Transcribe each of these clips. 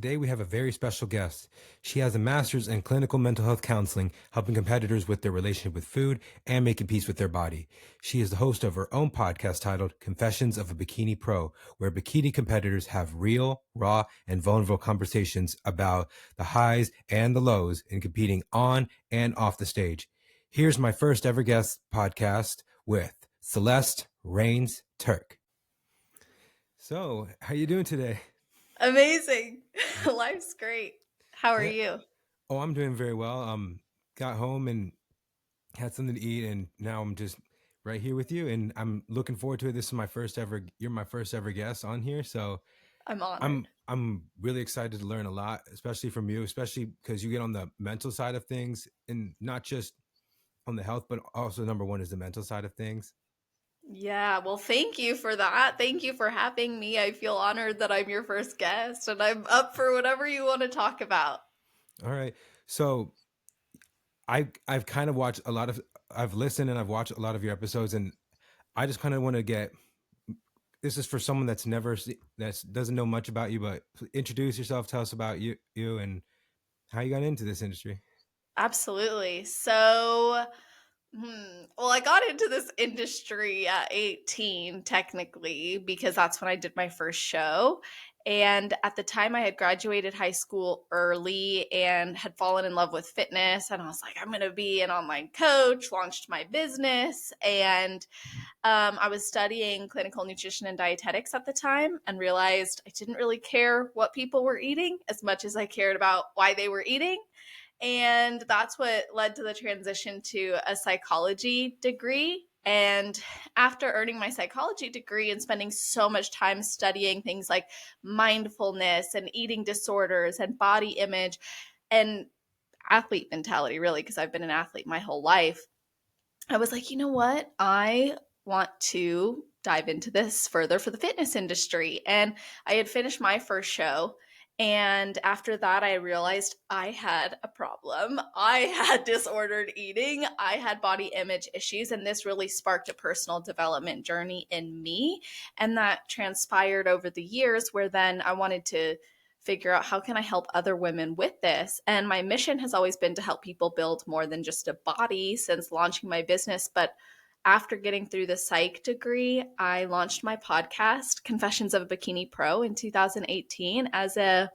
Today we have a very special guest. She has a master's in clinical mental health counseling, helping competitors with their relationship with food and making peace with their body. She is the host of her own podcast titled Confessions of a Bikini Pro, where bikini competitors have real, raw, and vulnerable conversations about the highs and the lows in competing on and off the stage. Here's my first ever guest podcast with Celeste Rains-Turk. So, how you doing today? Amazing. Life's great. How are Yeah. you? Oh, I'm doing very well. Got home and had something to eat, and now I'm just right here with you, and I'm looking forward to it. This is my first ever. You're my first ever guest on here, so I'm honored. I'm really excited to learn a lot, especially from you, especially because you get on the mental side of things, and not just on the health, but also number one is the mental side of things. Yeah, well, thank you for that. Thank you for having me. I feel honored that I'm your first guest and I'm up for whatever you want to talk about. All right, so I've kind of watched a lot of. I've listened and I've watched a lot of your episodes, and I just kind of want to get. This is for someone that's never that doesn't know much about you, but introduce yourself. Tell us about you, and how you got into this industry. Absolutely. So, well, I got into this industry at 18, technically, because that's when I did my first show. And at the time, I had graduated high school early and had fallen in love with fitness. And I was like, I'm going to be an online coach, launched my business. And I was studying clinical nutrition and dietetics at the time and realized I didn't really care what people were eating as much as I cared about why they were eating. And that's what led to the transition to a psychology degree. And after earning my psychology degree and spending so much time studying things like mindfulness and eating disorders and body image and athlete mentality, really, because I've been an athlete my whole life, I was like, you know what? I want to dive into this further for the fitness industry. And I had finished my first show. And after that, I realized I had a problem. I had disordered eating. I had body image issues. And this really sparked a personal development journey in me. And that transpired over the years, where then I wanted to figure out how can I help other women with this. And my mission has always been to help people build more than just a body since launching my business. But after getting through the psych degree, I launched my podcast, Confessions of a Bikini Pro, in 2018 as a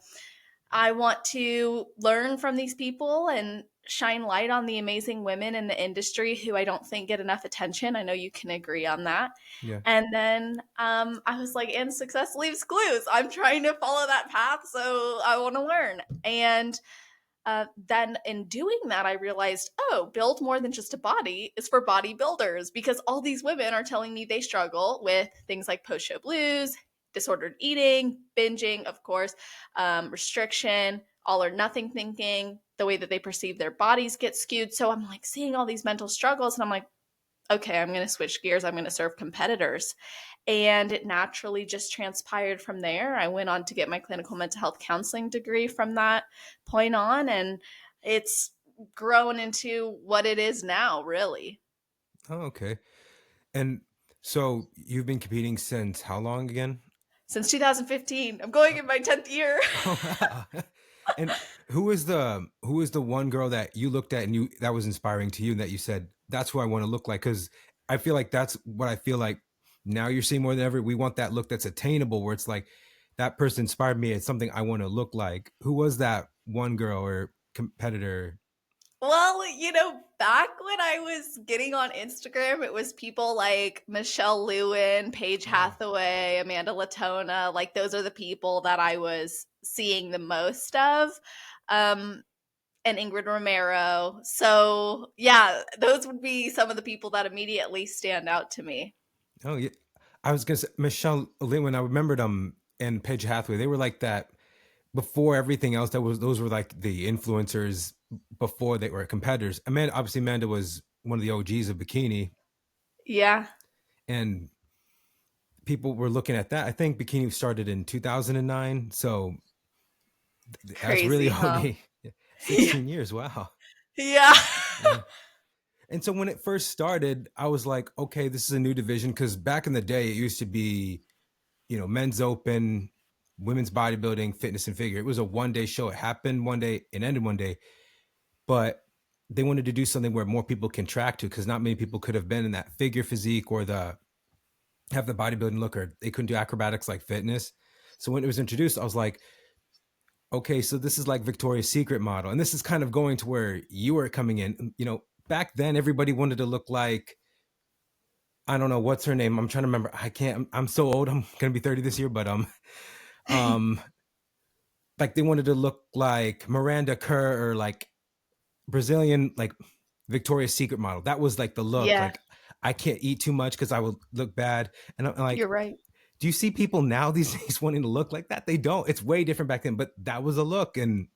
I want to learn from these people and shine light on the amazing women in the industry who I don't think get enough attention. I know you can agree on that. Yeah. And then I was like, and success leaves clues. I'm trying to follow that path, so I want to learn. And then in doing that, I realized, oh, build more than just a body is for bodybuilders, because all these women are telling me they struggle with things like post-show blues, disordered eating, binging, of course, restriction, all or nothing thinking, the way that they perceive their bodies get skewed. So I'm like seeing all these mental struggles, and I'm like, okay, I'm going to switch gears. I'm going to serve competitors. And it naturally just transpired from there. I went on to get my clinical mental health counseling degree from that point on, and it's grown into what it is now, really. Oh, okay. And so you've been competing since how long again? Since 2015, I'm going Oh, in my 10th year. oh, wow. And who was the one girl that you looked at and you that was inspiring to you and that you said that's who I want to look like? Because I feel like that's what I feel like now you're seeing more than ever. We want that look that's attainable, where it's like that person inspired me. It's something I want to look like. Who was that one girl or competitor? Well, back when I was getting on Instagram, it was people like Michelle Lewin, Paige Oh, Hathaway, Amanda Latona. Like, those are the people that I was seeing the most of. Um, and Ingrid Romero. So, yeah, those would be some of the people that immediately stand out to me. oh yeah. I was gonna say Michelle Lewin. I remembered and Paige Hathaway. They were like that before everything else. That was those were like the influencers before they were competitors. Amanda was one of the OGs of bikini, Yeah, and people were looking at that. I think bikini started in 2009, so that's really crazy, huh? only Yeah. 16 years. Wow. Yeah. Yeah. And so when it first started, I was like, okay, this is a new division because back in the day, it used to be, men's open, women's bodybuilding, fitness, and figure. It was a one-day show. It happened one day and ended one day, but they wanted to do something where more people can track to, because not many people could have been in that figure physique or have the bodybuilding look, or they couldn't do acrobatics like fitness. So when it was introduced, I was like, okay, so this is like Victoria's Secret model. And this is kind of going to where you were coming in. You know, back then everybody wanted to look like, I don't know, what's her name? I'm trying to remember. I'm so old. I'm going to be 30 this year, but like they wanted to look like Miranda Kerr, or like Brazilian, like Victoria's Secret model. That was like the look. Yeah, Like, I can't eat too much because I will look bad. And I'm like, you're right. do you see people now these days wanting to look like that? They don't. It's way different back then, but that was a look, and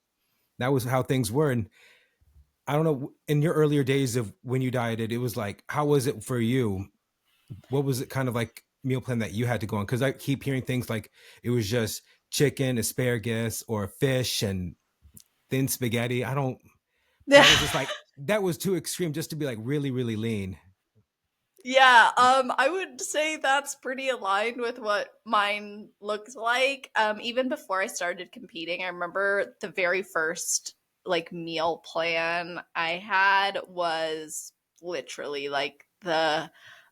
that was how things were. And I don't know, in your earlier days of when you dieted, it was like, how was it for you? What was it kind of like meal plan that you had to go on? Because I keep hearing things like it was just chicken, asparagus, or fish and thin spaghetti. That was just like, that was too extreme just to be like really, really lean. Yeah, I would say that's pretty aligned with what mine looks like. Even before I started competing, I remember the very first like meal plan I had was literally like the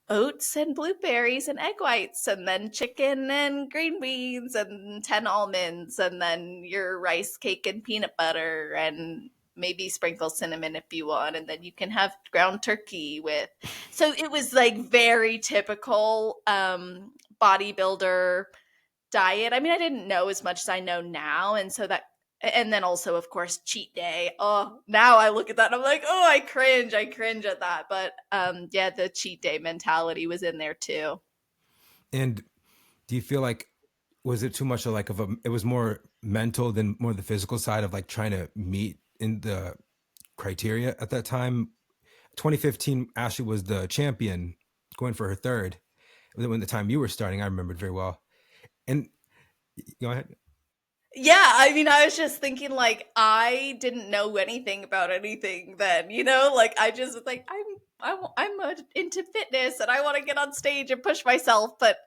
oats and blueberries and egg whites, and then chicken and green beans and 10 almonds, and then your rice cake and peanut butter, and maybe sprinkle cinnamon if you want, and then you can have ground turkey with. So it was like very typical bodybuilder diet. I mean, I didn't know as much as I know now, and so that, and then also of course cheat day. Oh, now I look at that and I'm like, oh, I cringe at that. But yeah, the cheat day mentality was in there too. And do you feel like, was it too much of like it was more mental than more the physical side of like trying to meet in the criteria at that time? 2015, Ashley was the champion, going for her third. When the time you were starting, I remembered very well. And go ahead. Yeah, I mean, I was just thinking like I didn't know anything about anything then, you know, like I just was like I'm into fitness and I want to get on stage and push myself, but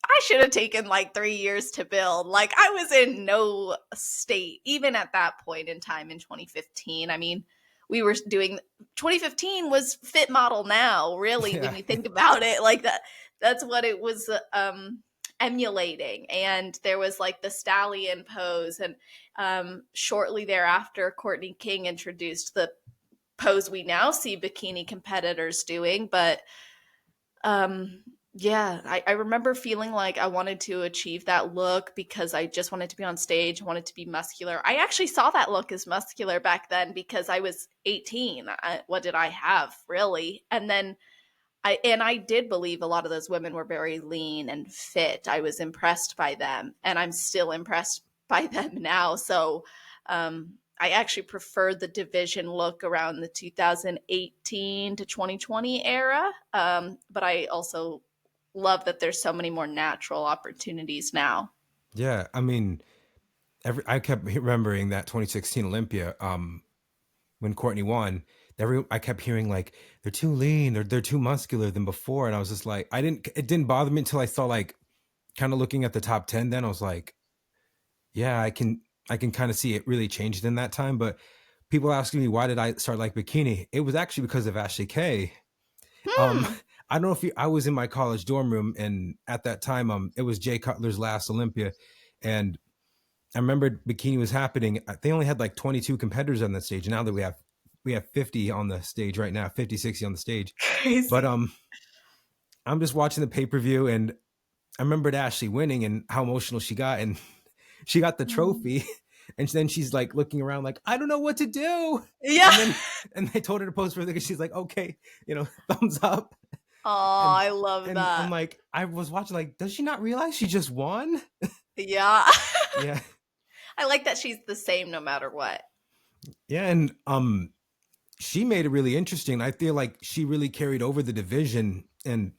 I should have taken like 3 years to build. Like I was in no state even at that point in time in 2015. I mean, we were doing 2015 was fit model now, really, when Yeah. you think about it. Like that's what it was emulating. And there was like the stallion pose, and shortly thereafter Courtney King introduced the pose we now see bikini competitors doing. But yeah, I remember feeling like I wanted to achieve that look because I just wanted to be on stage. I wanted to be muscular. I actually saw that look as muscular back then because I was 18. What did I have, really? And then I did believe a lot of those women were very lean and fit. I was impressed by them, and I'm still impressed by them now. So I actually prefer the division look around the 2018 to 2020 era. But I also love that there's so many more natural opportunities now. Yeah. I mean, I kept remembering that 2016 Olympia, when Courtney won. I kept hearing like, they're too lean, they're too muscular than before. And I was just like, it didn't bother me until I saw like, kind of looking at the top 10, then I was like, yeah, I can kind of see it really changed in that time. But people asking me, why did I start like bikini? It was actually because of Ashley Kay. Um, Hmm. I don't know if I was in my college dorm room, and at that time, it was Jay Cutler's last Olympia. And I remember bikini was happening. They only had like 22 competitors on that stage. Now that we have 50 on the stage right now, 50, 60 on the stage. But Crazy. I'm just watching the pay-per-view, and I remembered Ashley winning and how emotional she got, and she got the Mm. trophy. And then she's like looking around like, I don't know what to do. Yeah. And they told her to pose for the, she's like, okay, thumbs up. Oh, And I love I'm that. like, I was watching like, does she not realize she just won? Yeah. Yeah. I like that she's the same no matter what. Yeah. And she made it really interesting. I feel like she really carried over the division, and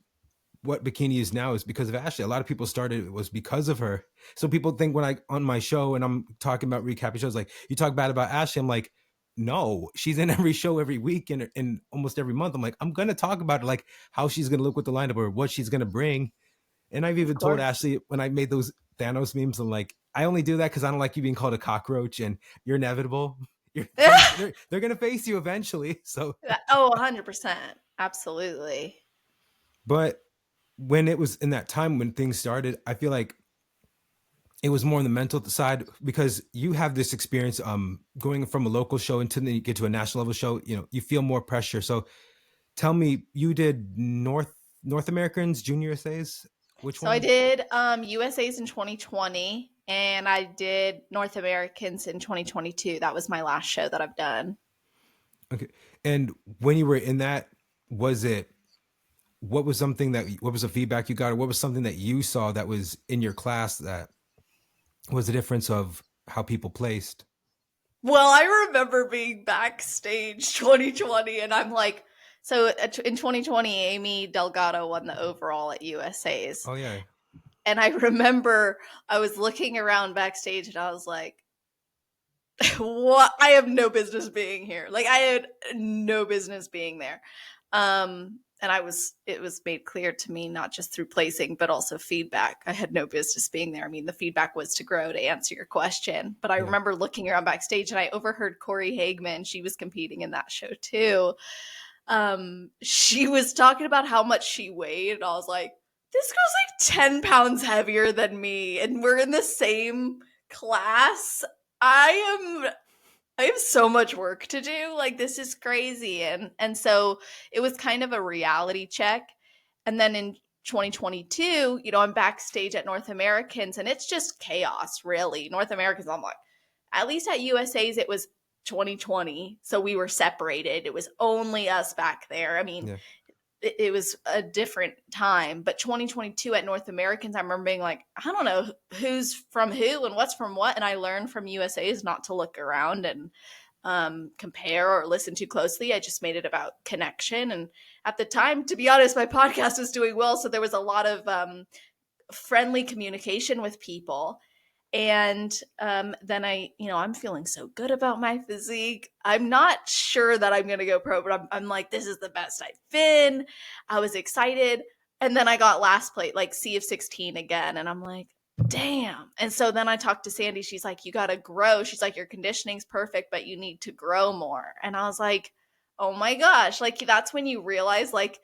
what bikini is now is because of Ashley. A lot of people started, it was because of her. So people think when I on my show and I'm talking about recapping shows, like, you talk bad about Ashley, I'm like, no, she's in every show every week and almost every month. I'm like, I'm gonna talk about it, like how she's gonna look with the lineup or what she's gonna bring. And I've Of even told course. Ashley when I made those Thanos memes, I'm like, I only do that because I don't like you being called a cockroach, and you're inevitable. They're gonna face you eventually. So, Oh, 100%. Absolutely. but when it was in that time when things started, I feel like it was more on the mental side because you have this experience going from a local show until then you get to a national level show. You feel more pressure. So tell me, you did North Americans, Junior USAs, which So I one? did USA's in 2020 and I did North Americans in 2022. That was my last show that I've done. Okay. And when you were in that, was it what was the feedback you got, or what was something that you saw that was in your class that was the difference of how people placed? Well, I remember being backstage 2020 and I'm like, so in 2020, Amy Delgado won the overall at USA's. Oh yeah. And I remember I was looking around backstage and I was like, what? I have no business being here. Like I had no business being there. And it was made clear to me, not just through placing, but also feedback. I had no business being there. I mean, the feedback was to grow, to answer your question. But I Yeah. remember looking around backstage and I overheard Corey Hageman. She was competing in that show too. She was talking about how much she weighed. And I was like, this girl's like 10 pounds heavier than me. And we're in the same class. I have so much work to do. Like this is crazy. And so it was kind of a reality check. And then in 2022, I'm backstage at North Americans and it's just chaos, really. North Americans, I'm like, at least at USA's it was 2020, so we were separated. It was only us back there. I mean, Yeah. it was a different time. But 2022 at North Americans, I remember being like, I don't know who's from who and what's from what. And I learned from USA's not to look around and compare or listen too closely. I just made it about connection. And at the time, to be honest, my podcast was doing well. So there was a lot of friendly communication with people. And then I'm feeling so good about my physique. I'm not sure that I'm going to go pro, but I'm like, this is the best I've been. I was excited. And then I got last place, like C of 16 again. And I'm like, damn. And so then I talked to Sandy. She's like, you got to grow. She's like, your conditioning's perfect, but you need to grow more. And I was like, oh my gosh. Like, that's when you realize, like,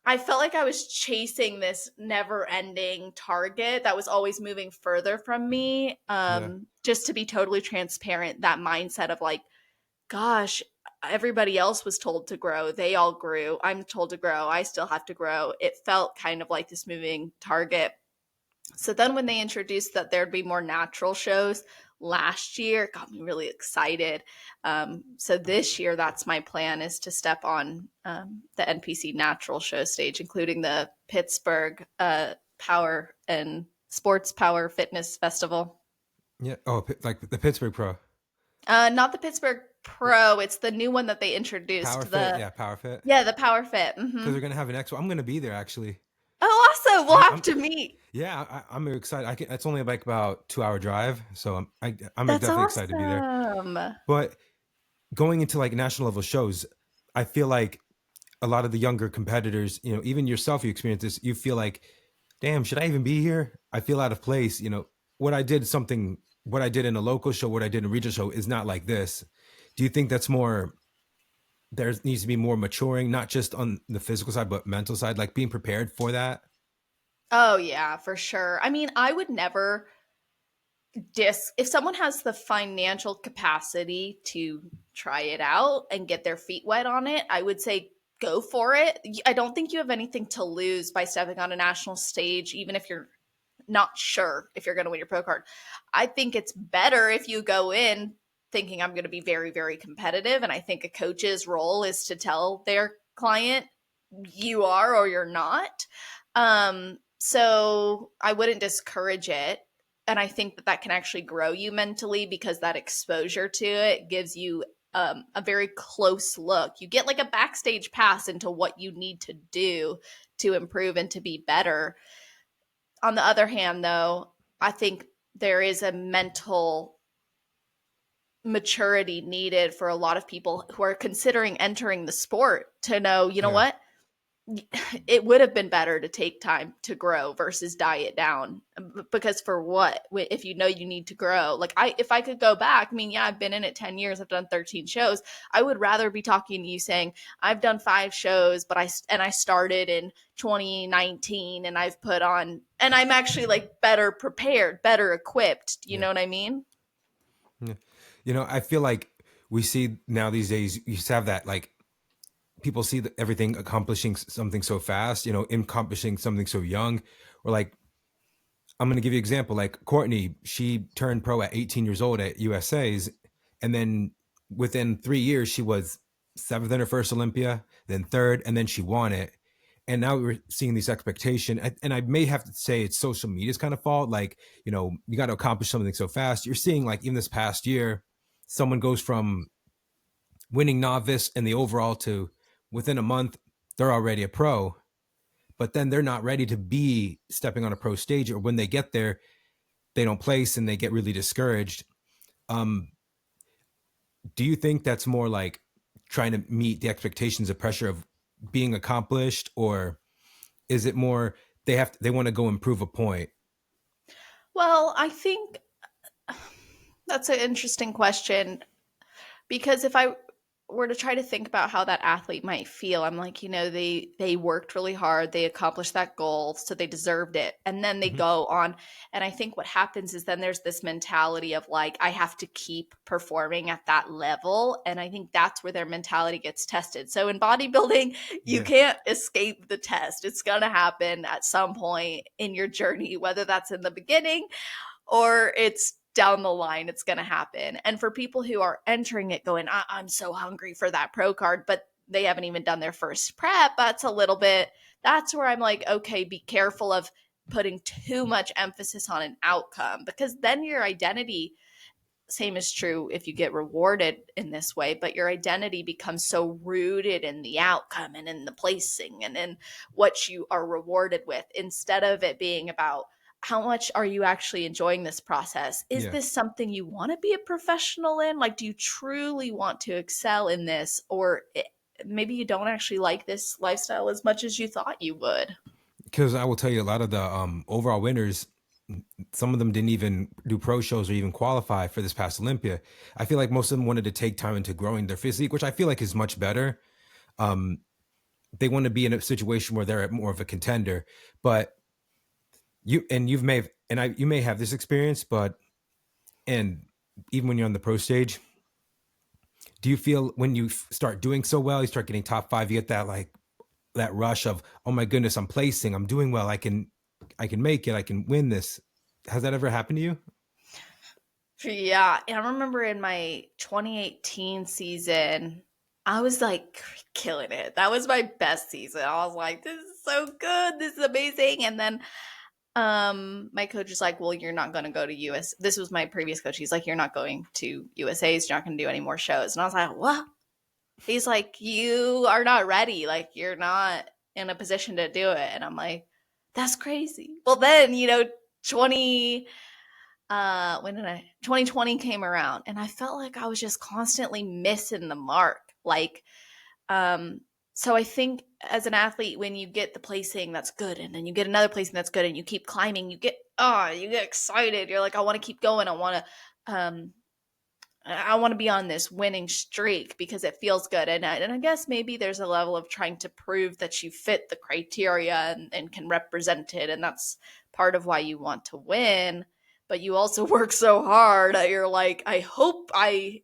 I felt like I was chasing this never-ending target that was always moving further from me. Yeah. Just to be totally transparent, that mindset of like, gosh, everybody else was told to grow. They all grew. I'm told to grow. I still have to grow. It felt kind of like this moving target. So then when they introduced that there'd be more natural shows last year, it got me really excited. So this year, that's my plan, is to step on the NPC natural show stage, including the Pittsburgh Power and Sports Power Fitness Festival. Yeah. Oh, like the Pittsburgh Pro. Not the Pittsburgh Pro. It's the new one that they introduced. Power Fit. Yeah, Power Fit. Yeah, the Power Fit. Because they're gonna have an expo. I'm gonna be there actually. Oh, awesome! We'll have to meet. Yeah, I'm excited. It's only like about 2 hour drive, so I'm That's definitely awesome. excited to be there. But going into like national level shows, I feel like a lot of the younger competitors, even yourself, you experience this. You feel like, damn, should I even be here? I feel out of place. What I did in a local show, what I did in a regional show is not like this. Do you think that's more? There needs to be more maturing, not just on the physical side, but mental side, like being prepared for that. Oh yeah, for sure. I mean, I would never if someone has the financial capacity to try it out and get their feet wet on it, I would say go for it. I don't think you have anything to lose by stepping on a national stage, even if you're not sure if you're going to win your pro card. I think it's better if you go in thinking I'm going to be very, very competitive. And I think a coach's role is to tell their client you are or you're not. So I wouldn't discourage it. And I think that can actually grow you mentally, because that exposure to it gives you a very close look. You get like a backstage pass into what you need to do to improve and to be better. On the other hand, though, I think there is a mental maturity needed for a lot of people who are considering entering the sport to know, what? it would have been better to take time to grow versus diet down, because for what, if you know you need to grow? Like, if I could go back, I mean, yeah, I've been in it 10 years, I've done 13 shows. I would rather be talking to you saying I've done 5 shows, but I started in 2019 and I've put on, and I'm actually like better prepared, better equipped, you Yeah. know what I mean? Yeah. You know, I feel like we see now these days, you just have that, like, people see everything accomplishing something so fast, you know, accomplishing something so young. Or like, I'm going to give you an example. Like Courtney, she turned pro at 18 years old at USA's. And then within 3 years, she was 7th in her first Olympia, then 3rd, and then she won it. And now we're seeing these expectations. And I may have to say it's social media's kind of fault. Like, you know, you got to accomplish something so fast. You're seeing, like, even this past year, someone goes from winning novice and the overall to within a month, they're already a pro, but then they're not ready to be stepping on a pro stage, or when they get there, they don't place and they get really discouraged. Um, do you think that's more like trying to meet the expectations of pressure of being accomplished, or is it more they want to go improve a point? Well, I think that's an interesting question, because if I were to try to think about how that athlete might feel, I'm like, they worked really hard, they accomplished that goal, so they deserved it, and then they Mm-hmm. go on. And I think what happens is then there's this mentality of like, I have to keep performing at that level, and I think that's where their mentality gets tested. So in bodybuilding, you Yeah. can't escape the test. It's going to happen at some point in your journey, whether that's in the beginning or it's down the line, it's going to happen. And for people who are entering it going, I'm so hungry for that pro card, but they haven't even done their first prep, that's where I'm like, okay, be careful of putting too much emphasis on an outcome, because then your identity, same is true if you get rewarded in this way, but your identity becomes so rooted in the outcome and in the placing and in what you are rewarded with, instead of it being about how much are you actually enjoying this process? Is Yeah. this something you want to be a professional in? Like, do you truly want to excel in this? Or maybe you don't actually like this lifestyle as much as you thought you would. Because I will tell you, a lot of the overall winners, some of them didn't even do pro shows or even qualify for this past Olympia. I feel like most of them wanted to take time into growing their physique, which I feel like is much better. They want to be in a situation where they're more of a contender. But you may have this experience, but and even when you're on the pro stage, do you feel when you start doing so well, you start getting top 5, you get that, like, that rush of, oh my goodness, I'm placing, I'm doing well, I can make it, I can win this. Has that ever happened to you? Yeah, and I remember in my 2018 season, I was like killing it. That was my best season. I was like, this is so good. This is amazing. And then my coach is like, well, you're not going to go to US. This was my previous coach. He's like, you're not going to USA's. You're not going to do any more shows. And I was like, what? He's like, you are not ready. Like, you're not in a position to do it. And I'm like, that's crazy. Well, then, 20 2020 came around, and I felt like I was just constantly missing the mark. Like, so I think as an athlete, when you get the placing that's good, and then you get another placing that's good, and you keep climbing, you get excited. You're like, I want to keep going. I want to be on this winning streak because it feels good. And I guess maybe there's a level of trying to prove that you fit the criteria and can represent it. And that's part of why you want to win. But you also work so hard that you're like, I hope I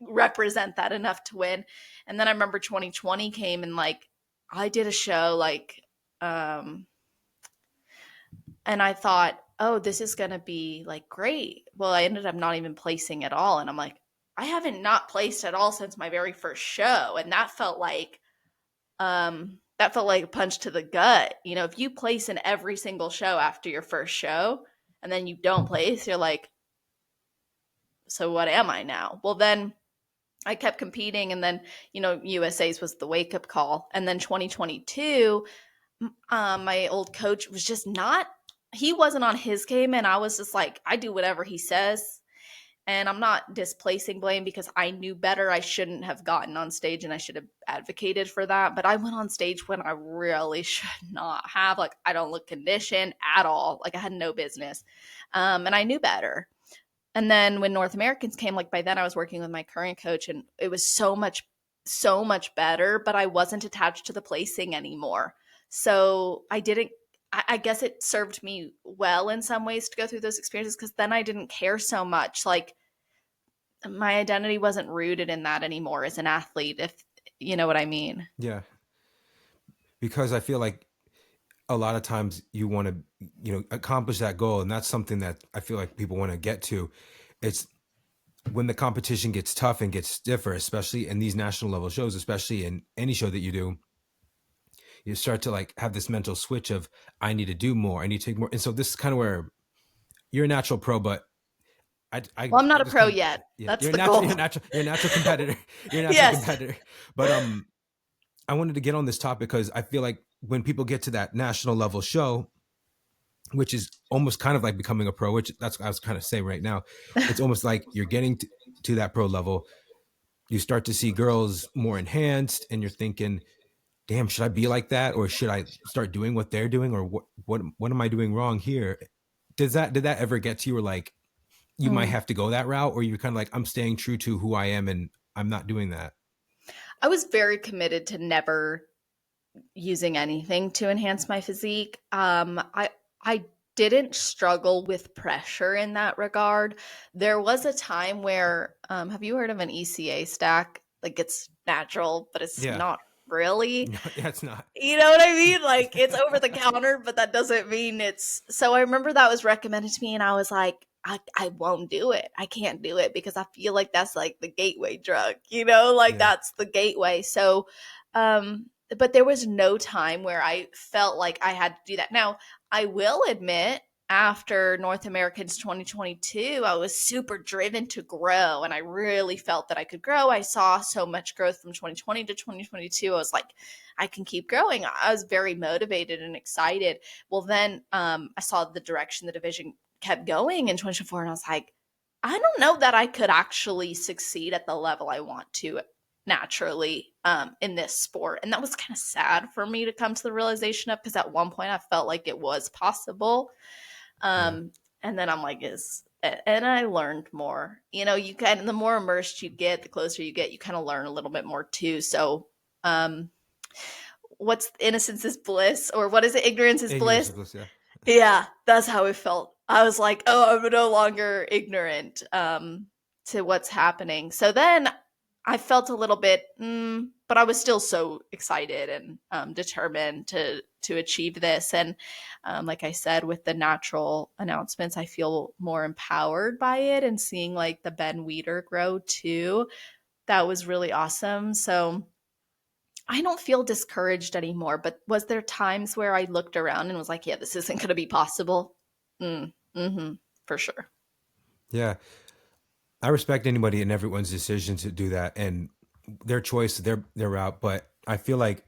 represent that enough to win. And then I remember 2020 came, and like, I did a show and I thought, oh, this is going to be like great. Well, I ended up not even placing at all. And I'm like, I haven't not placed at all since my very first show. And that felt like a punch to the gut. If you place in every single show after your first show and then you don't place, you're like, so what am I now? Well, then I kept competing, and then, USA's was the wake up call. And then 2022, my old coach was he wasn't on his game, and I was just like, I do whatever he says. And I'm not displacing blame because I knew better. I shouldn't have gotten on stage and I should have advocated for that. But I went on stage when I really should not have. Like, I don't look conditioned at all. Like, I had no business. And I knew better. And then when North Americans came, like by then I was working with my current coach and it was so much better, but I wasn't attached to the placing anymore. So I guess it served me well in some ways to go through those experiences because then I didn't care so much. Like, my identity wasn't rooted in that anymore as an athlete, if you know what I mean. Yeah. Because I feel like a lot of times you want to, accomplish that goal. And that's something that I feel like people want to get to. It's when the competition gets tough and gets stiffer, especially in these national level shows, especially in any show that you do, you start to like have this mental switch of, I need to do more. I need to take more. And so this is kind of where you're a natural pro, but Well, I'm not I a just pro kind of, yet. yeah, That's you're a the natural, goal. you're a natural competitor. You're a natural Yes. competitor. But, I wanted to get on this topic because I feel like when people get to that national level show, which is almost kind of like becoming a pro, which that's what I was kind of saying right now. It's almost like you're getting to that pro level. You start to see girls more enhanced and you're thinking, damn, should I be like that? Or should I start doing what they're doing? Or what am I doing wrong here? Did that ever get to you, or like you might have to go that route, or you're kind of like, I'm staying true to who I am and I'm not doing that? I was very committed to never using anything to enhance my physique. I didn't struggle with pressure in that regard. There was a time where, have you heard of an ECA stack? Like, it's natural, but it's Yeah. not really. No, yeah, it's not. You know what I mean? Like, it's over the counter, but that doesn't mean it's. So I remember that was recommended to me, and I was like, I won't do it. I can't do it because I feel like that's like the gateway drug, like Yeah. that's the gateway. So, but there was no time where I felt like I had to do that. Now, I will admit, after North Americans 2022, I was super driven to grow and I really felt that I could grow. I saw so much growth from 2020 to 2022. I was like, I can keep growing. I was very motivated and excited. Well, then I saw the direction the division kept going in 2024 and I was like, I don't know that I could actually succeed at the level I want to naturally in this sport. And that was kind of sad for me to come to the realization of, because at one point I felt like it was possible. Yeah. And then I'm like, and I learned more. You kind of, the more immersed you get, the closer you get, you kind of learn a little bit more too. So, what's innocence is bliss, or what is it? Ignorance is Ignorance bliss. is bliss, yeah. Yeah, that's how it felt. I was like, oh, I'm no longer ignorant to what's happening. So then I felt a little bit, but I was still so excited and determined to achieve this. And like I said, with the natural announcements, I feel more empowered by it, and seeing like the Ben Weeder grow too. That was really awesome. So I don't feel discouraged anymore. But was there times where I looked around and was like, yeah, this isn't going to be possible? For sure. Yeah. I respect anybody and everyone's decision to do that and their choice, their route. But I feel like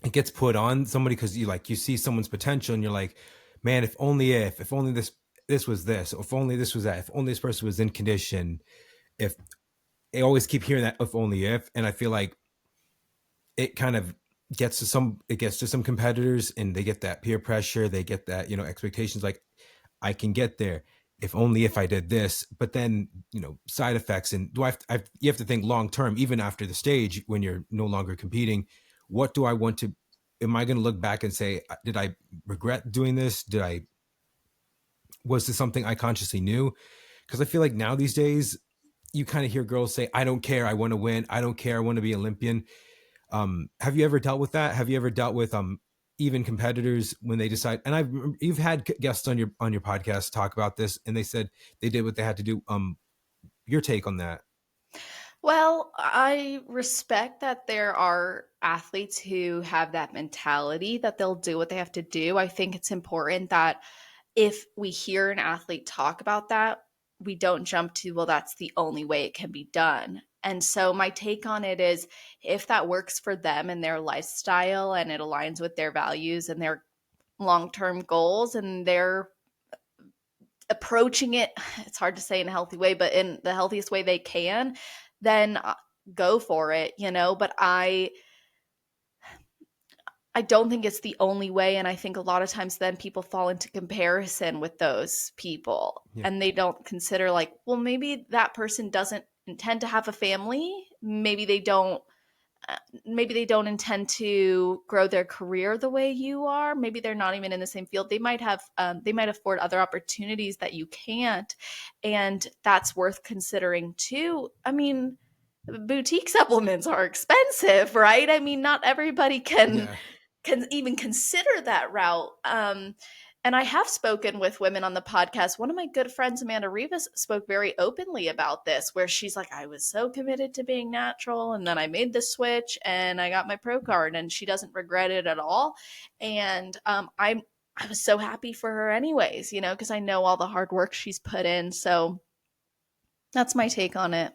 it gets put on somebody because you see someone's potential and you're like, man, if only this was this, if only this was that, if only this person was in condition, if they always keep hearing that, if only if, and I feel like it kind of gets to some competitors and they get that peer pressure, they get that, expectations, like I can get there if only if I did this, but then, side effects. And you have to think long term, even after the stage, when you're no longer competing, what do I want to, am I going to look back and say, did I regret doing this? Was this something I consciously knew? Because I feel like now these days, you kind of hear girls say, I don't care, I want to win. I don't care, I want to be Olympian. Have you ever dealt with that? Have you ever dealt with, even competitors when they decide, and you've had guests on your podcast talk about this, and they said they did what they had to do. Your take on that? Well, I respect that there are athletes who have that mentality that they'll do what they have to do. I think it's important that if we hear an athlete talk about that, we don't jump to, well, that's the only way it can be done. And so my take on it is, if that works for them and their lifestyle and it aligns with their values and their long-term goals and their approaching it, it's hard to say in a healthy way, but in the healthiest way they can, then go for it, but I don't think it's the only way. And I think a lot of times then people fall into comparison with those people Yeah. and they don't consider, like, well, maybe that person doesn't intend to have a family. Maybe they don't intend to grow their career the way you are. Maybe they're not even in the same field. They might afford other opportunities that you can't. And that's worth considering too. I mean, boutique supplements are expensive, right? I mean, not everybody can Yeah. even consider that route. And I have spoken with women on the podcast. One of my good friends, Amanda Rivas, spoke very openly about this, where she's like, I was so committed to being natural, and then I made the switch and I got my pro card, and she doesn't regret it at all. And I was so happy for her anyways, because I know all the hard work she's put in. So that's my take on it.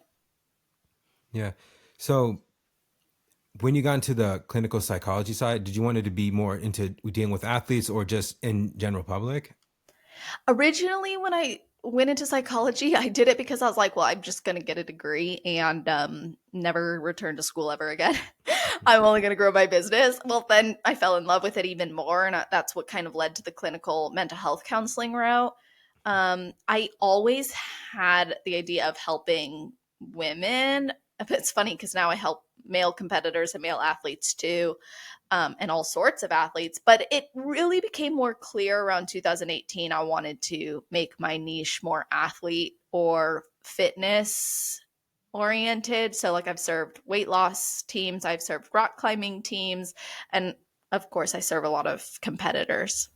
Yeah. So when you got into the clinical psychology side, did you want it to be more into dealing with athletes or just in general public? Originally, when I went into psychology, I did it because I was like, well, I'm just going to get a degree and never return to school ever again. I'm only going to grow my business. Well, then I fell in love with it even more. And that's what kind of led to the clinical mental health counseling route. I always had the idea of helping women. It's funny because now I help male competitors and male athletes too, and all sorts of athletes. But it really became more clear around 2018. I wanted to make my niche more athlete or fitness oriented. So, like, I've served weight loss teams, I've served rock climbing teams, and of course, I serve a lot of competitors.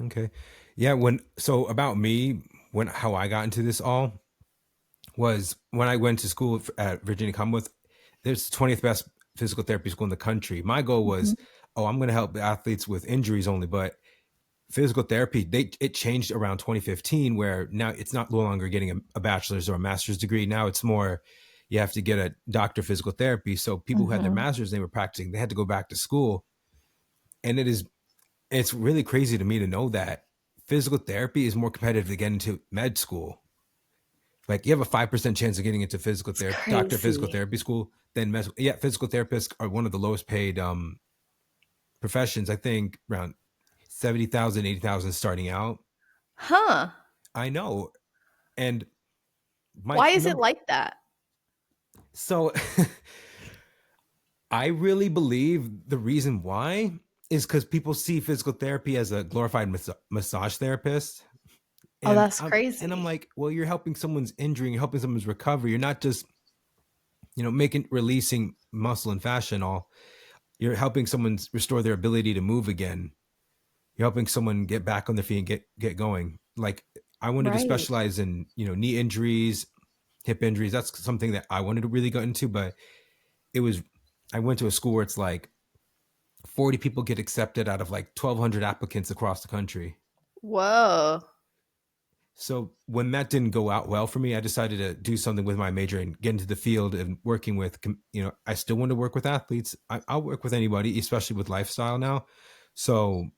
Okay. Yeah. So about me, how I got into this all was when I went to school at Virginia Commonwealth. There's the 20th best physical therapy school in the country. My goal was, I'm going to help athletes with injuries only, but physical therapy, it changed around 2015, where now it's not no longer getting a bachelor's or a master's degree. Now it's more, you have to get a doctor of physical therapy. So people who had their master's, they were practicing, they had to go back to school. And it's really crazy to me to know that physical therapy is more competitive to get into med school. Like, you have a 5% chance of getting into physical It's therapy, doctor of physical crazy. therapy school than med. Yeah, physical therapists are one of the lowest paid professions. I think around 70,000, 80,000 starting out. Huh. I know. And my Why is it number, like that? so I really believe the reason why is because people see physical therapy as a glorified massage therapist. Oh, And that's I'm crazy. like, well, you're helping someone's injury, you're helping someone's recovery. You're not just, releasing muscle and fascia and all. You're helping someone restore their ability to move again. You're helping someone get back on their feet and get going. Like, I wanted to Right. specialize in, knee injuries, hip injuries. That's something that I wanted to really go into, but it was, I went to a school where it's like 40 people get accepted out of like 1,200 applicants across the country. Whoa. So when that didn't go out well for me, I decided to do something with my major and get into the field and working with, I still want to work with athletes. I'll work with anybody, especially with lifestyle now. So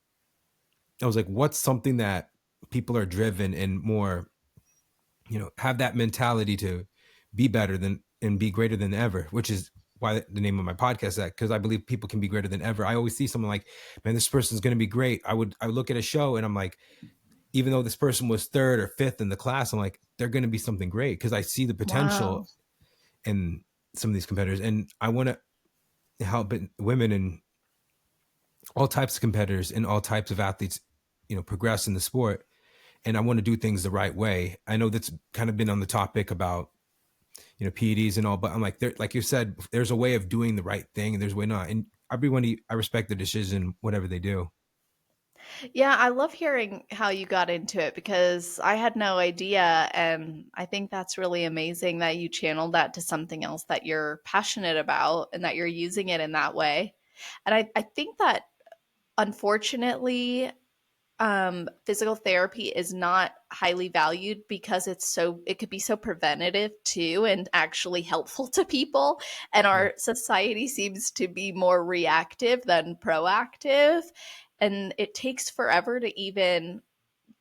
I was like, what's something that people are driven and more, have that mentality to be better than and be greater than ever, which is why the name of my podcast is that, because I believe people can be greater than ever. I always see someone like, man, this person's going to be great. I would look at a show and I'm like, even though this person was third or fifth in the class, I'm like, they're going to be something great because I see the potential Wow. in some of these competitors. And I want to help women and all types of competitors and all types of athletes, progress in the sport. And I want to do things the right way. I know that's kind of been on the topic about, PEDs and all, but I'm like, like you said, there's a way of doing the right thing and there's a way not. And everybody, I respect the decision, whatever they do. Yeah, I love hearing how you got into it because I had no idea. And I think that's really amazing that you channeled that to something else that you're passionate about and that you're using it in that way. And I think that unfortunately, physical therapy is not highly valued because it could be so preventative too and actually helpful to people. And Yeah. our society seems to be more reactive than proactive. And it takes forever to even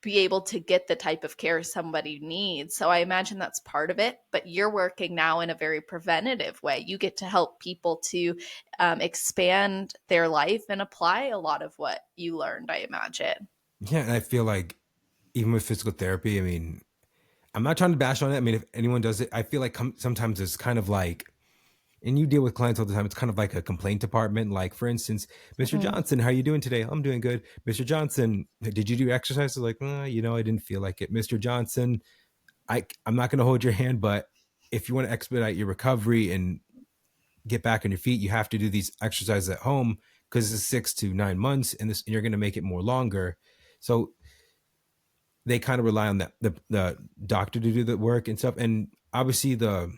be able to get the type of care somebody needs. So I imagine that's part of it, but you're working now in a very preventative way. You get to help people to expand their life and apply a lot of what you learned, I imagine. Yeah, and I feel like even with physical therapy, I mean, I'm not trying to bash on it. I mean, if anyone does it, I feel like sometimes it's kind of like, and you deal with clients all the time, it's kind of like a complaint department. Like, for instance, Mr. Mm. Johnson, how are you doing today? I'm doing good. Mr. Johnson, did you do exercises? Like, I didn't feel like it. Mr. Johnson, I'm not going to hold your hand, but if you want to expedite your recovery and get back on your feet, you have to do these exercises at home because it's 6 to 9 months, and you're going to make it more longer. So they kind of rely on the doctor to do the work and stuff. And obviously the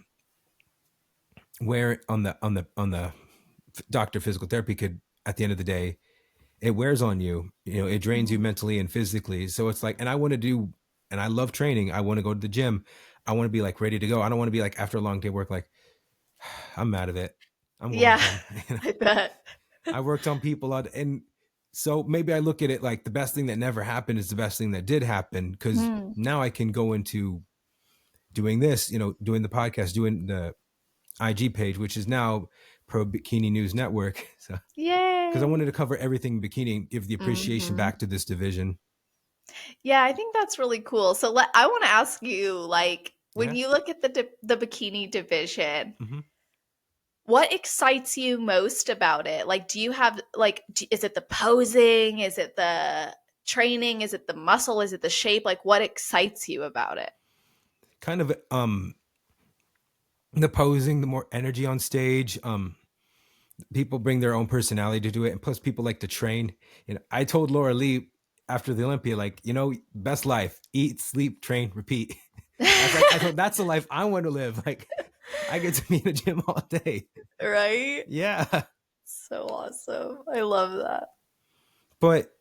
wear on the doctor physical therapy could, at the end of the day, it wears on you. It drains you Mhm. mentally and physically. So it's like, and I love training. I want to go to the gym. I want to be like ready to go. I don't want to be like after a long day of work, like I'm out of it. I'm going Yeah, home. I bet. I worked on people and so maybe I look at it like the best thing that never happened is the best thing that did happen, because Hmm. now I can go into doing this, doing the podcast, doing the IG page, which is now Pro Bikini News Network. So, because I Yay. wanted to cover everything bikini and give the appreciation Hmm. back to this division. Yeah, I think that's really cool. So I want to ask you, like, when Yeah. you look at the bikini division, Mm-hmm. what excites you most about it? Like, do you have like, is it the posing? Is it the training? Is it the muscle? Is it the shape? Like, what excites you about it? Kind of the posing, the more energy on stage. People bring their own personality to do it, and plus people like to train. I told Laura Lee after the Olympia, like, best life: eat, sleep, train, repeat. I thought that's the life I want to live. Like, I get to be in the gym all day. Right? Yeah. So awesome. I love that. But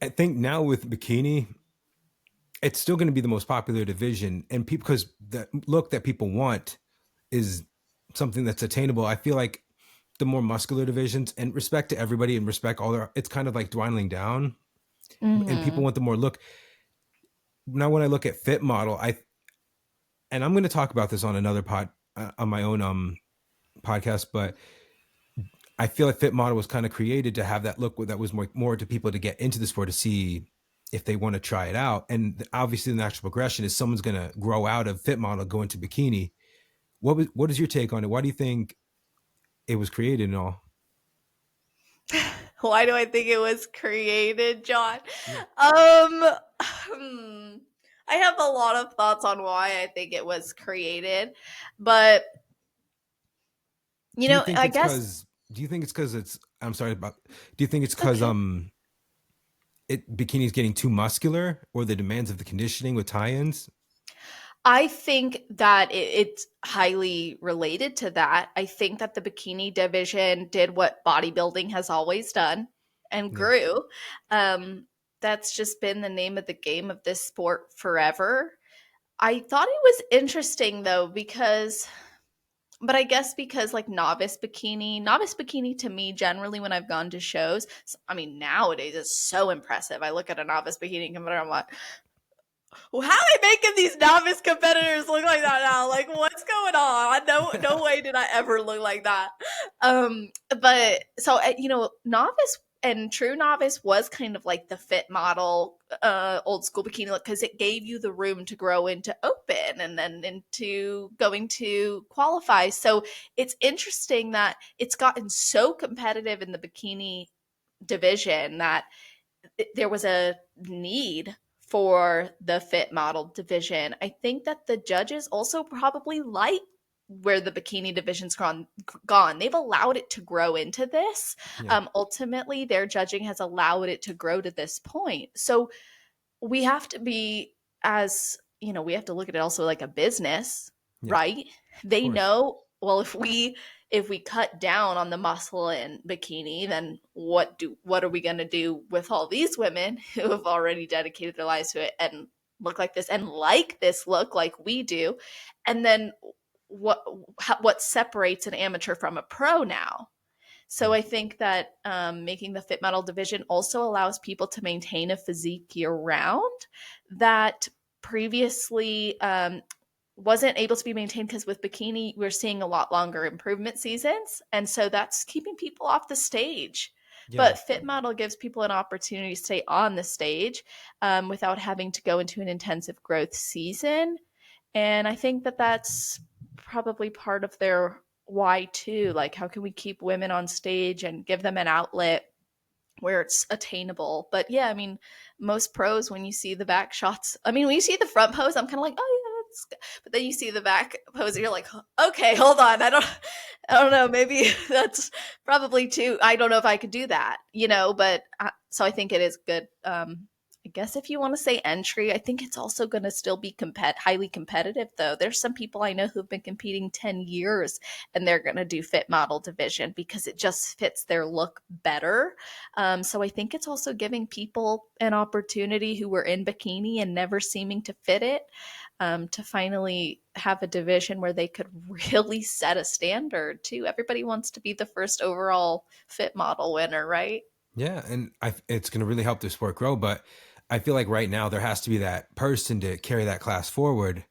I think now with bikini, it's still going to be the most popular division, and people, because the look that people want is something that's attainable. I feel like the more muscular divisions, and respect to everybody and respect all their, it's kind of like dwindling down, and people Hmm. want the more look. Now, when I look at fit model, and I'm going to talk about this on another on my own podcast, but I feel like fit model was kind of created to have that look that was more to people to get into the sport to see if they want to try it out. And obviously the natural progression is someone's going to grow out of fit model, go into bikini. What is your take on it? Why do you think it was created and all? Why do I think it was created, John? Yeah. Hmm, I have a lot of thoughts on why I think it was created, but Do you think I it's guess because? Do you think it's because it's? I'm sorry about. Do you think it's it's because okay. it bikini's getting too muscular, or the demands of the conditioning with tie-ins? I think that it's highly related to that. I think that the bikini division did what bodybuilding has always done and Yeah. grew. Um, that's just been the name of the game of this sport forever. I thought it was interesting though, but I guess because like novice bikini to me generally when I've gone to shows, I mean nowadays it's so impressive. I look at a novice bikini competitor, I'm like, well, how are they making these novice competitors look like that now? Like, what's going on? No way did I ever look like that. But so novice and true novice was kind of like the fit model, old school bikini look because it gave you the room to grow into open and then into going to qualify. So it's interesting that it's gotten so competitive in the bikini division that there was a need for the fit model division. I think that the judges also probably like where the bikini division's gone. They've allowed it to grow into this. Yeah. Ultimately, their judging has allowed it to grow to this point. So we have to be as we have to look at it also like a business, Yeah. right? Of They course. know, well, if we cut down on the muscle in bikini, then what are we going to do with all these women who have already dedicated their lives to it and look like this and like this look like we do? And then what what separates an amateur from a pro now? So I think that making the fit model division also allows people to maintain a physique year round that previously wasn't able to be maintained, because with bikini we're seeing a lot longer improvement seasons, and so that's keeping people off the stage. Yeah. But fit model gives people an opportunity to stay on the stage without having to go into an intensive growth season, and I think that that's probably part of their why too. Like, how can we keep women on stage and give them an outlet where it's attainable? But yeah, I mean, most pros, when you see the back shots, I mean, when you see the front pose, I'm kind of like, oh yeah, that's good. But then you see the back pose, and you're like, okay, hold on, I don't know, maybe that's probably too. I don't know if I could do that, But so I think it is good. I guess if you want to say entry, I think it's also going to still be highly competitive, though. There's some people I know who've been competing 10 years and they're going to do fit model division because it just fits their look better. So I think it's also giving people an opportunity who were in bikini and never seeming to fit it, to finally have a division where they could really set a standard too. Everybody wants to be the first overall fit model winner, right? Yeah, and it's going to really help the sport grow. But I feel like right now there has to be that person to carry that class forward.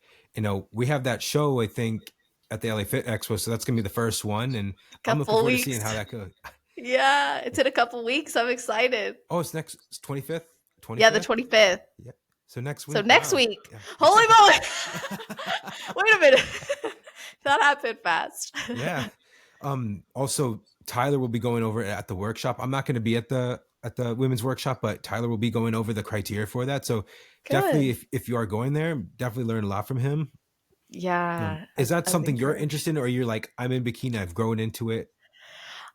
We have that show, I think, at the LA Fit Expo, so that's going to be the first one, and I'm looking Couple forward to weeks. seeing how that goes. Yeah, it's in a couple weeks. I'm excited. Oh, it's next 25th? Yeah, the 25th. Yeah. So next week. So next wow. week. Yeah. Holy moly. Wait a minute. That happened fast. Yeah. Also, Tyler will be going over at the workshop. I'm not going to be at the women's workshop, but Tyler will be going over the criteria for that. So definitely, if you are going there, definitely learn a lot from him. Yeah. Is that something you're interested in, or you're like, I'm in bikini, I've grown into it?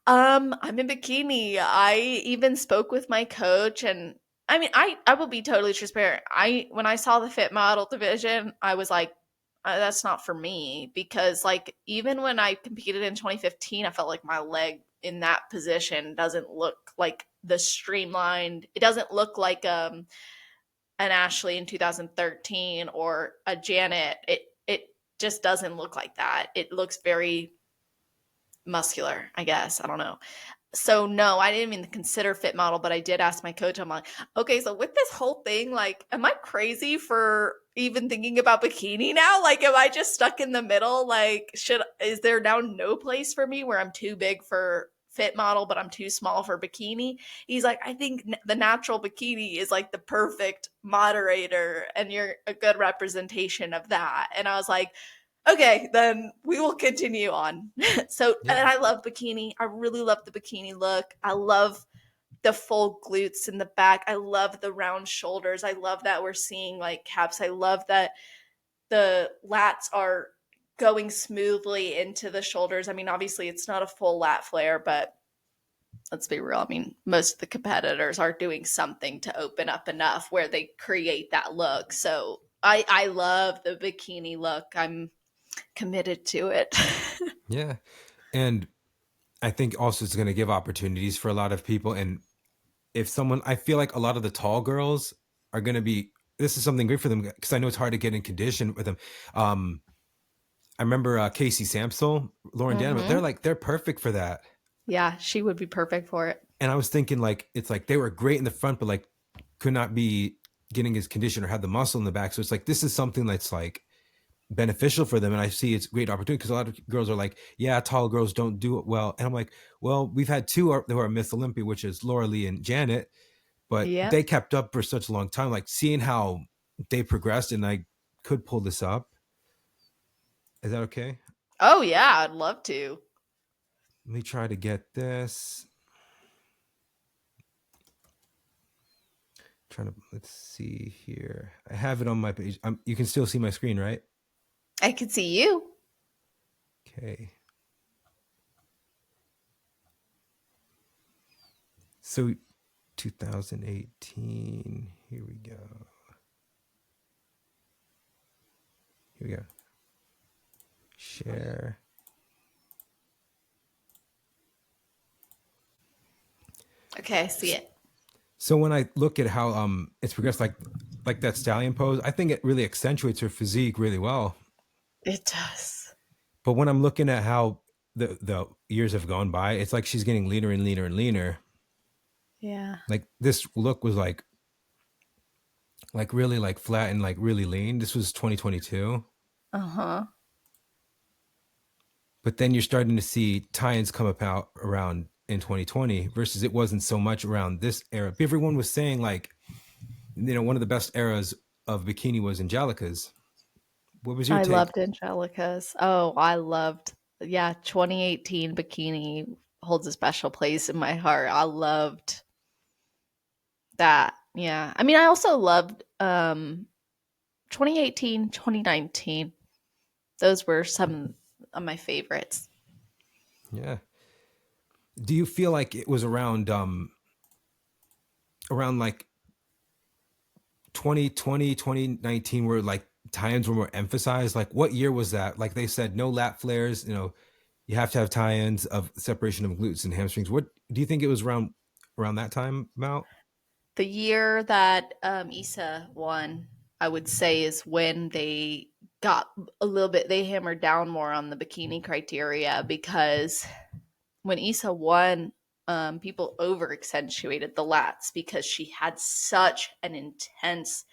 I'm in bikini. I even spoke with my coach, and I mean, I will be totally transparent. When I saw the fit model division, I was like, that's not for me, because like even when I competed in 2015, I felt like my leg in that position doesn't look like the streamlined. It doesn't look like an Ashley in 2013 or a Janet. It just doesn't look like that. It looks very muscular, I guess. I don't know. So no, I didn't even consider fit model, but I did ask my coach. I'm like, okay, so with this whole thing, like, am I crazy for even thinking about bikini now? Like, am I just stuck in the middle? Like, is there now no place for me where I'm too big for fit model, but I'm too small for bikini? He's like, I think the natural bikini is like the perfect moderator, and you're a good representation of that. And I was like, okay, then we will continue on. So, Yeah. and I love bikini. I really love the bikini look. I love the full glutes in the back. I love the round shoulders. I love that we're seeing like caps. I love that the lats are going smoothly into the shoulders. I mean, obviously it's not a full lat flare, but let's be real. I mean, most of the competitors are doing something to open up enough where they create that look. So I love the bikini look. I'm committed to it. Yeah. And I think also it's going to give opportunities for a lot of people. And I feel like a lot of the tall girls are going to be, this is something great for them, because I know it's hard to get in condition with them. I remember Casey Samsel, Lauren Danner, they're perfect for that. Yeah, she would be perfect for it. And I was thinking like, it's like they were great in the front, but like could not be getting his condition or have the muscle in the back. So it's like, this is something that's like beneficial for them. And I see it's a great opportunity, because a lot of girls are like, yeah, tall girls don't do it well. And I'm like, well, we've had two who are Miss Olympia, which is Laura Lee and Janet, but they kept up for such a long time. Like seeing how they progressed, and I could pull this up. Is that okay? Oh yeah, I'd love to. Let me try to get this. Let's see here. I have it on my page. You can still see my screen, right? I can see you. Okay. So 2018, here we go. Share. Okay, I see it. So when I look at how it's progressed, like that stallion pose, I think it really accentuates her physique really well. It does. But when I'm looking at how the years have gone by, it's like she's getting leaner and leaner and leaner. Yeah. Like this look was like really like flat and like really lean. This was 2022. Uh-huh. But then you're starting to see tie-ins come about around in 2020 versus it wasn't so much around this era. Everyone was saying like, one of the best eras of bikini was Angelica's. What was your I take? loved Angelica's. Oh, I loved, yeah, 2018 bikini holds a special place in my heart. I loved that. Yeah. I mean, I also loved 2018, 2019. Those were some of my favorites. Yeah. Do you feel like it was around like 2020, 2019, where like tie-ins were more emphasized? Like what year was that? Like they said no lat flares, you have to have tie-ins of separation of glutes and hamstrings. What do you think it was around that time about? The year that Issa won, I would say, is when they got a little bit, they hammered down more on the bikini criteria because when Issa won, people over accentuated the lats because she had such an intense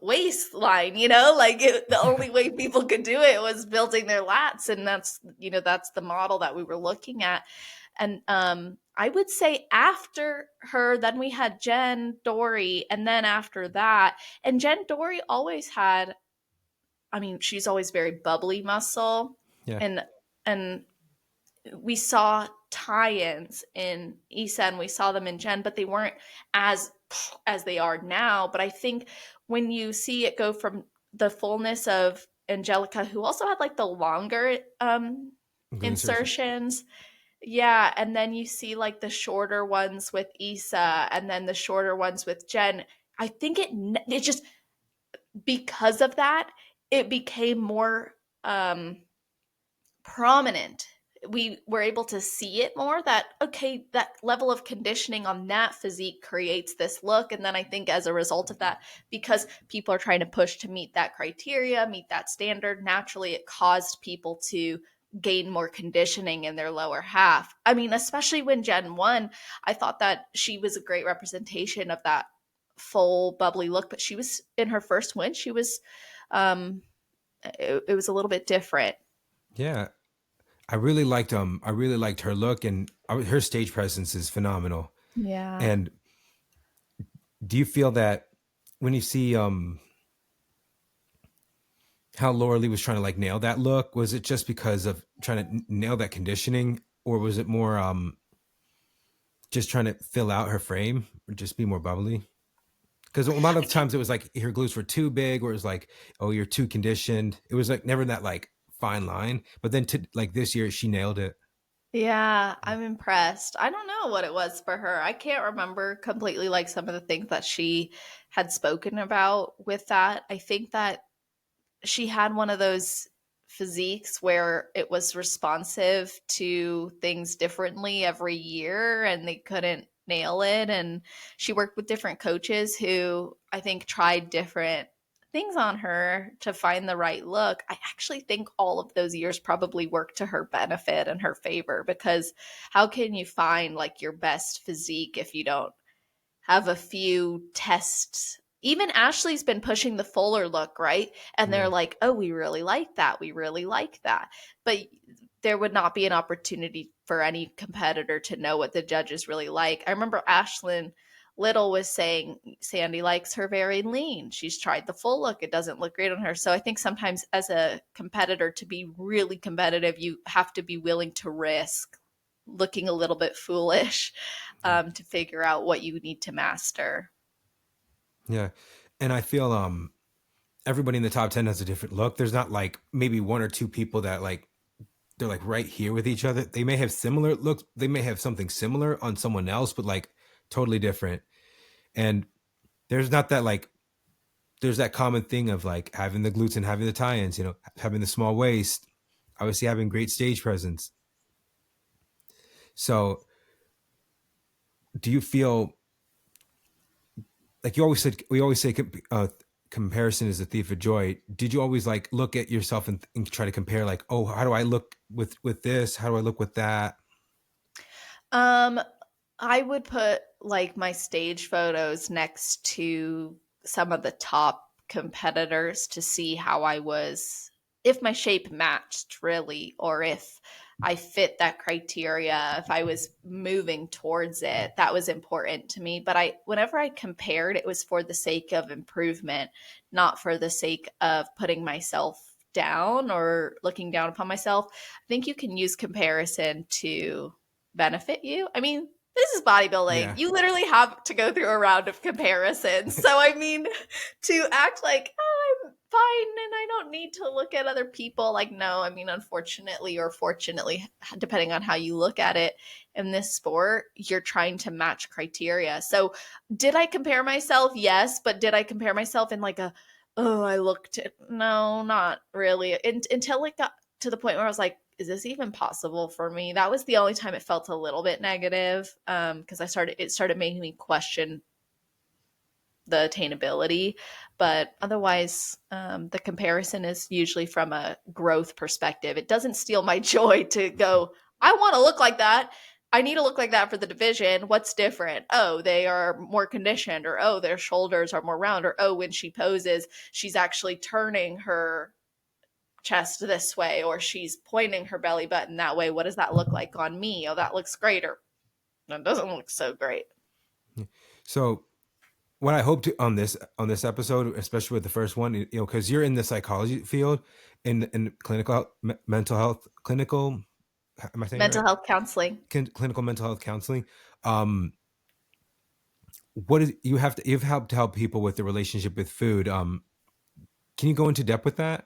waistline, like the only way people could do it was building their lats. And that's the model that we were looking at. And I would say after her, then we had Jen Dory. And then after that, and Jen Dory always had, I mean, she's always very bubbly muscle. Yeah. And we saw tie-ins in Issa and we saw them in Jen, but they weren't as they are now. But I think when you see it go from the fullness of Angelica, who also had like the longer Glute insertion. insertions, yeah, and then you see like the shorter ones with Issa and then the shorter ones with Jen. I think it just, because of that, it became more prominent. We were able to see it more, that okay, that level of conditioning on that physique creates this look. And then I think as a result of that, because people are trying to push to meet that criteria, meet that standard, naturally it caused people to gain more conditioning in their lower half. I mean, especially when Jen won, I thought that she was a great representation of that full bubbly look. But she was, in her first win, she was it was a little bit different. Yeah. I really liked her look, and her stage presence is phenomenal. Yeah. And do you feel that when you see how Laura Lee was trying to like nail that look, was it just because of trying to nail that conditioning, or was it more just trying to fill out her frame or just be more bubbly? Because a lot of times it was like her glutes were too big, or it was like, oh, you're too conditioned. It was like never that like fine line. But then to like this year, she nailed it. Yeah, I'm impressed. I don't know what it was for her. I can't remember completely like some of the things that she had spoken about with that. I think that she had one of those physiques where it was responsive to things differently every year and they couldn't nail it. And she worked with different coaches who I think tried different things on her to find the right look. I actually think all of those years probably worked to her benefit and her favor, because how can you find like your best physique if you don't have a few tests? Even Ashley's been pushing the fuller look, right? And they're Yeah. like, oh, we really like that. We really like that. But there would not be an opportunity for any competitor to know what the judges really like. I remember Ashlyn Little was saying Sandy likes her very lean. She's tried the full look. It doesn't look great on her. So I think sometimes as a competitor, to be really competitive, you have to be willing to risk looking a little bit foolish Yeah. to figure out what you need to master. Yeah. And I feel everybody in the top 10 has a different look. There's not like maybe one or two people that like they're like right here with each other. They may have similar looks. They may have something similar on someone else, but like totally different. And there's not that like there's that common thing of like having the glutes and having the tie-ins, having the small waist, obviously having great stage presence. So do you feel like we always say comparison is a thief of joy. Did you always like look at yourself and try to compare like, oh, how do I look with this? How do I look with that? Um, I would put like my stage photos next to some of the top competitors to see how I was, if my shape matched really, or if I fit that criteria, if I was moving towards it. That was important to me. But whenever I compared, it was for the sake of improvement, not for the sake of putting myself down or looking down upon myself. I think you can use comparison to benefit you. I mean, this is bodybuilding. Yeah. You literally have to go through a round of comparisons. So, I mean, to act like, oh, I'm fine and I don't need to look at other people, like, no, I mean, unfortunately or fortunately, depending on how you look at it in this sport, you're trying to match criteria. So, did I compare myself? Yes. But did I compare myself in like oh, I looked at, no, not really. Until it got to the point where I was like, is this even possible for me? That was the only time it felt a little bit negative, because it started making me question the attainability. But otherwise, the comparison is usually from a growth perspective. It doesn't steal my joy to go, I want to look like that. I need to look like that for the division. What's different? Oh, they are more conditioned, or oh, their shoulders are more round, or oh, when she poses, she's actually turning her chest this way, or she's pointing her belly button that way. What does that look like on me? Oh, that looks great, or that doesn't look so great. So what I hope to on this episode, especially with the first one, because you're in the psychology field, in clinical mental health, clinical, am I saying it Mental right? health counseling. Clinical mental health counseling. What is you've helped people with the relationship with food. Can you go into depth with that?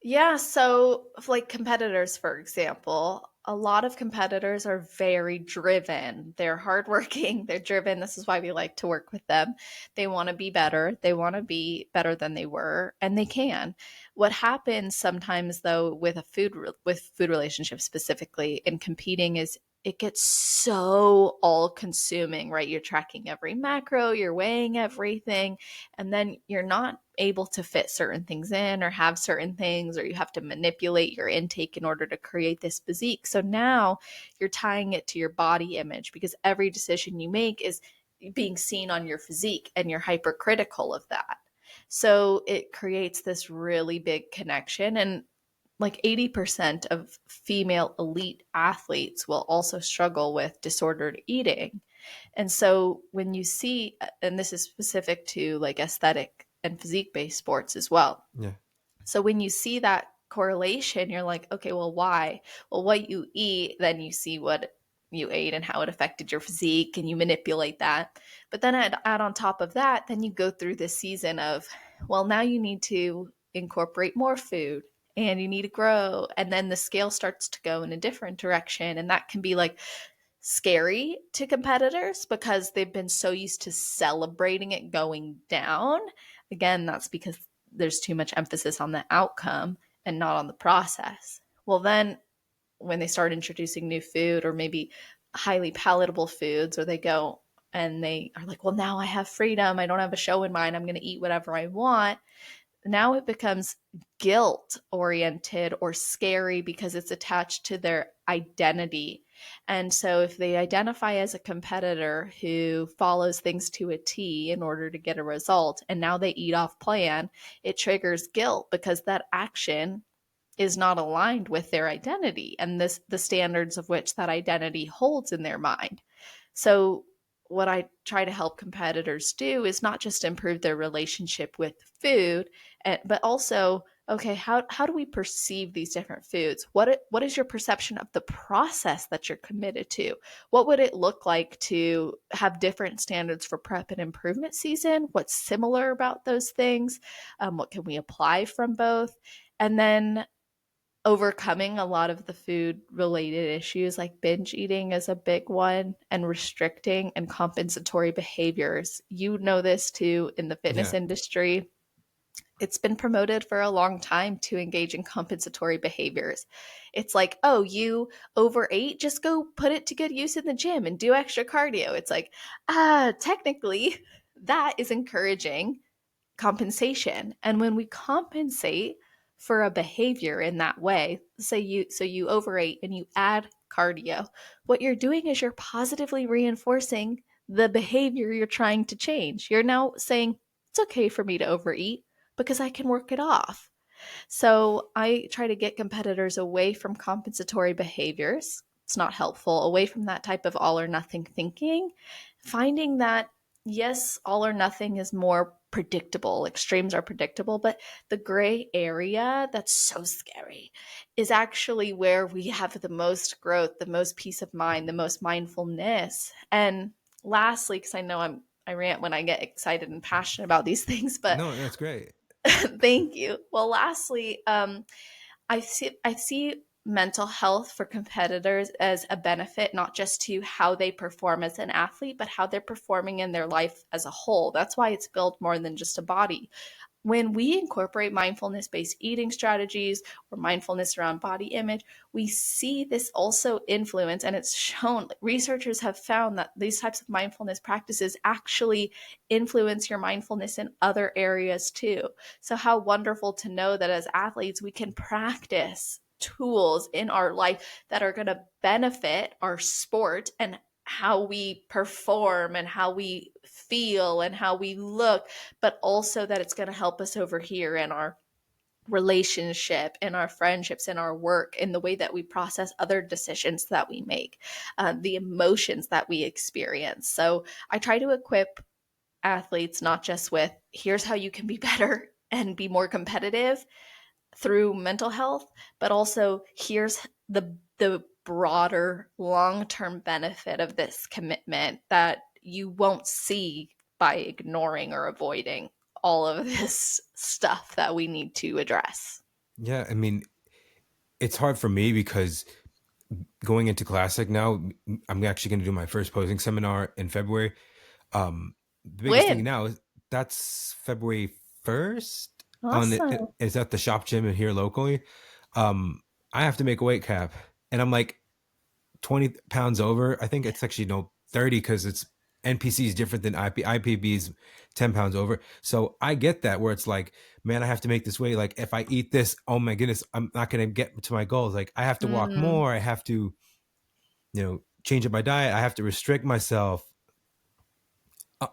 Yeah, so like competitors, for example, a lot of competitors are very driven. They're hardworking, they're driven. This is why we like to work with them. They want to be better. They want to be better than they were, and they can. What happens sometimes though with with food relationships specifically in competing is it gets so all consuming, right? You're tracking every macro, you're weighing everything, and then you're not able to fit certain things in or have certain things, or you have to manipulate your intake in order to create this physique. So now you're tying it to your body image because every decision you make is being seen on your physique and you're hypercritical of that. So it creates this really big connection. And like 80% of female elite athletes will also struggle with disordered eating. And so when you see, and this is specific to like aesthetic and physique based sports as well. Yeah. So when you see that correlation, you're like, okay, well, why? Well, what you eat, then you see what you ate and how it affected your physique, and you manipulate that. But then add on top of that, then you go through this season of, well, now you need to incorporate more food and you need to grow. And then the scale starts to go in a different direction. And that can be like scary to competitors because they've been so used to celebrating it going down. Again, that's because there's too much emphasis on the outcome and not on the process. Well, then when they start introducing new food or maybe highly palatable foods, or they go and they are like, well, now I have freedom. I don't have a show in mind. I'm going to eat whatever I want. Now it becomes guilt oriented or scary because it's attached to their identity. And so if they identify as a competitor who follows things to a T in order to get a result, and now they eat off plan, it triggers guilt because that action is not aligned with their identity and the standards of which that identity holds in their mind. So what I try to help competitors do is not just improve their relationship with food, but also, okay, how do we perceive these different foods? What is your perception of the process that you're committed to? What would it look like to have different standards for prep and improvement season? What's similar about those things? What can we apply from both? And then overcoming a lot of the food related issues like binge eating is a big one, and restricting and compensatory behaviors. You know this too in the fitness Yeah. industry. It's been promoted for a long time to engage in compensatory behaviors. It's like, oh, you overate, just go put it to good use in the gym and do extra cardio. It's like, technically that is encouraging compensation. And when we compensate for a behavior in that way, say you overate and you add cardio, what you're doing is you're positively reinforcing the behavior you're trying to change. You're now saying it's okay for me to overeat because I can work it off. So I try to get competitors away from compensatory behaviors. It's not helpful, away from that type of all or nothing thinking, finding that, yes, all or nothing is more predictable, extremes are predictable, but the gray area that's so scary is actually where we have the most growth, the most peace of mind, the most mindfulness. And lastly, because I know I rant when I get excited and passionate about these things, but No, that's great. thank you. Well, lastly, I see mental health for competitors as a benefit, not just to how they perform as an athlete, but how they're performing in their life as a whole. That's why it's built more than just a body. When we incorporate mindfulness based eating strategies or mindfulness around body image, we see this also influence, and it's shown, researchers have found that these types of mindfulness practices actually influence your mindfulness in other areas too. So, how wonderful to know that as athletes, we can practice tools in our life that are going to benefit our sport and how we perform and how we feel and how we look, but also that it's going to help us over here in our relationship, in our friendships, in our work, in the way that we process other decisions that we make, the emotions that we experience. So I try to equip athletes not just with here's how you can be better and be more competitive through mental health, but also here's the broader long-term benefit of this commitment that you won't see by ignoring or avoiding all of this stuff that we need to address. Yeah, I mean, it's hard for me because going into Classic now, I'm actually going to do my first posing seminar in February. The biggest thing Win. now is that's February 1st on Awesome. it's at the shop gym here locally. I have to make a weight cap, and I'm like 20 pounds over. I think it's actually no 30 because it's NPC is different than IPB is 10 pounds over. So I get that where it's like, man, I have to make this weight. Like if I eat this, oh my goodness, I'm not going to get to my goals. Like I have to walk Mm. more. I have to, change up my diet. I have to restrict myself.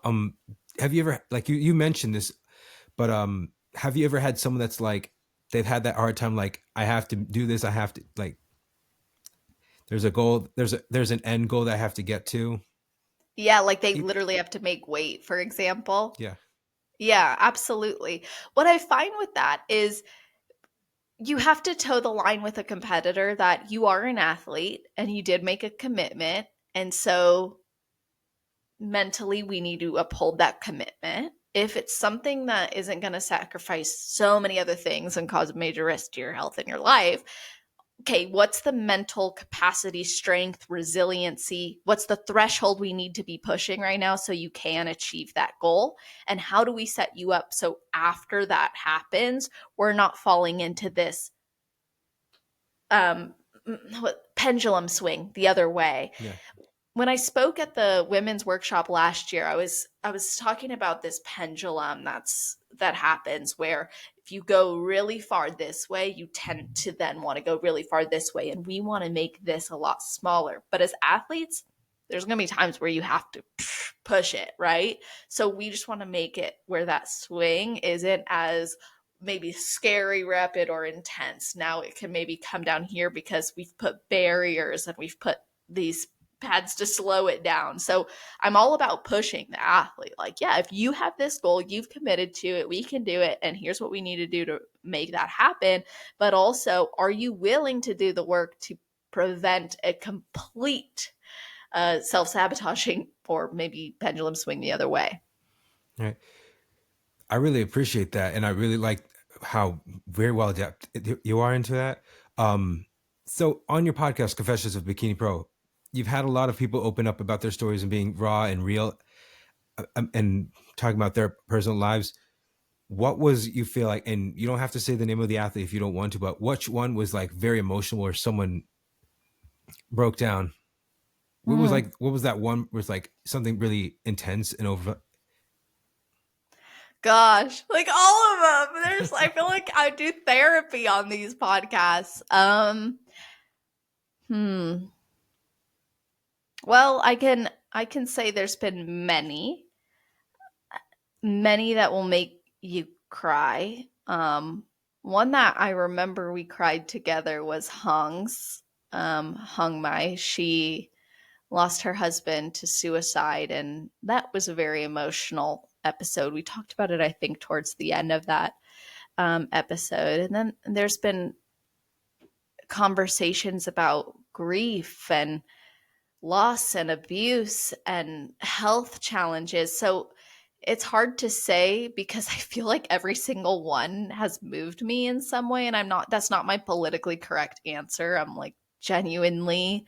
Um, have you ever, like you mentioned this, but have you ever had someone that's like, they've had that hard time, like I have to do this. I have to like, there's a goal, there's an end goal that I have to get to. Yeah, like they literally have to make weight, for example. Yeah. Yeah, absolutely. What I find with that is you have to toe the line with a competitor that you are an athlete and you did make a commitment. And so mentally, we need to uphold that commitment. If it's something that isn't going to sacrifice so many other things and cause a major risk to your health and your life, okay, what's the mental capacity, strength, resiliency? What's the threshold we need to be pushing right now so you can achieve that goal? And how do we set you up so after that happens, we're not falling into this um, pendulum swing the other way? Yeah. When I spoke at the women's workshop last year, I was talking about this pendulum that happens where if you go really far this way, you tend to then want to go really far this way, and we want to make this a lot smaller. But as athletes, there's going to be times where you have to push it, right? So we just want to make it where that swing isn't as maybe scary, rapid, or intense. Now it can maybe come down here because we've put barriers and we've put these pads to slow it down. So I'm all about pushing the athlete. Like, yeah, if you have this goal, you've committed to it, we can do it. And here's what we need to do to make that happen. But also, are you willing to do the work to prevent a complete self sabotaging or maybe pendulum swing the other way? Right. I really appreciate that. And I really like how very well adept you are into that. So on your podcast, Confessions of Bikini Pro, you've had a lot of people open up about their stories and being raw and real and talking about their personal lives. What was you feel like, and you don't have to say the name of the athlete if you don't want to, but which one was like very emotional where someone broke down? What was that one was like something really intense and over? gosh, like all of them. I feel like I do therapy on these podcasts. Hmm. Well, I can say there's been many that will make you cry. One that I remember we cried together was Hung's. Hung Mai. She lost her husband to suicide, and that was a very emotional episode. We talked about it, I think, towards the end of that episode. And then there's been conversations about grief and loss and abuse and health challenges. So it's hard to say because I feel like every single one has moved me in some way. And that's not my politically correct answer. I'm like, genuinely,